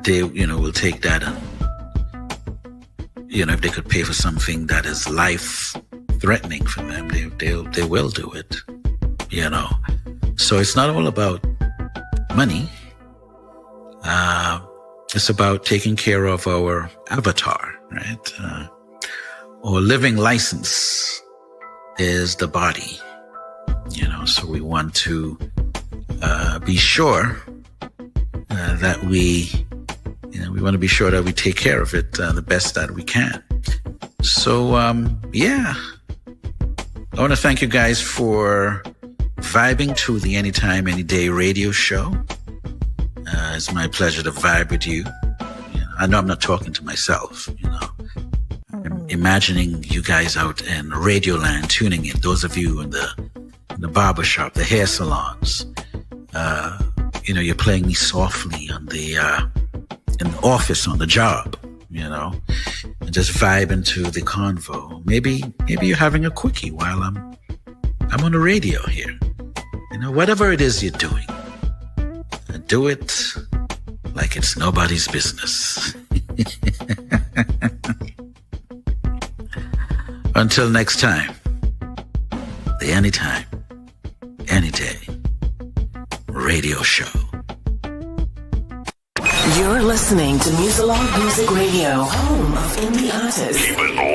they, will take that and, if they could pay for something that is life threatening for them, they will do it, So it's not all about money. It's about taking care of our avatar, right? Our living license is the body. So we want to be sure that we want to be sure that we take care of it the best that we can. So, I want to thank you guys for vibing to the Anytime, Anyday Radio Show. It's my pleasure to vibe with you. I know I'm not talking to myself, I'm imagining you guys out in Radio Land tuning in, those of you in the barber shop, the hair salons. You're playing me softly in the office, on the job, and just vibe into the convo. Maybe you're having a quickie while I'm on the radio here. Whatever it is you're doing, do it like it's nobody's business. Until next time, the Anytime, Anyday Radio Show. You're listening to Muzilog Muzik Radio, home of indie artists. Keep it locked.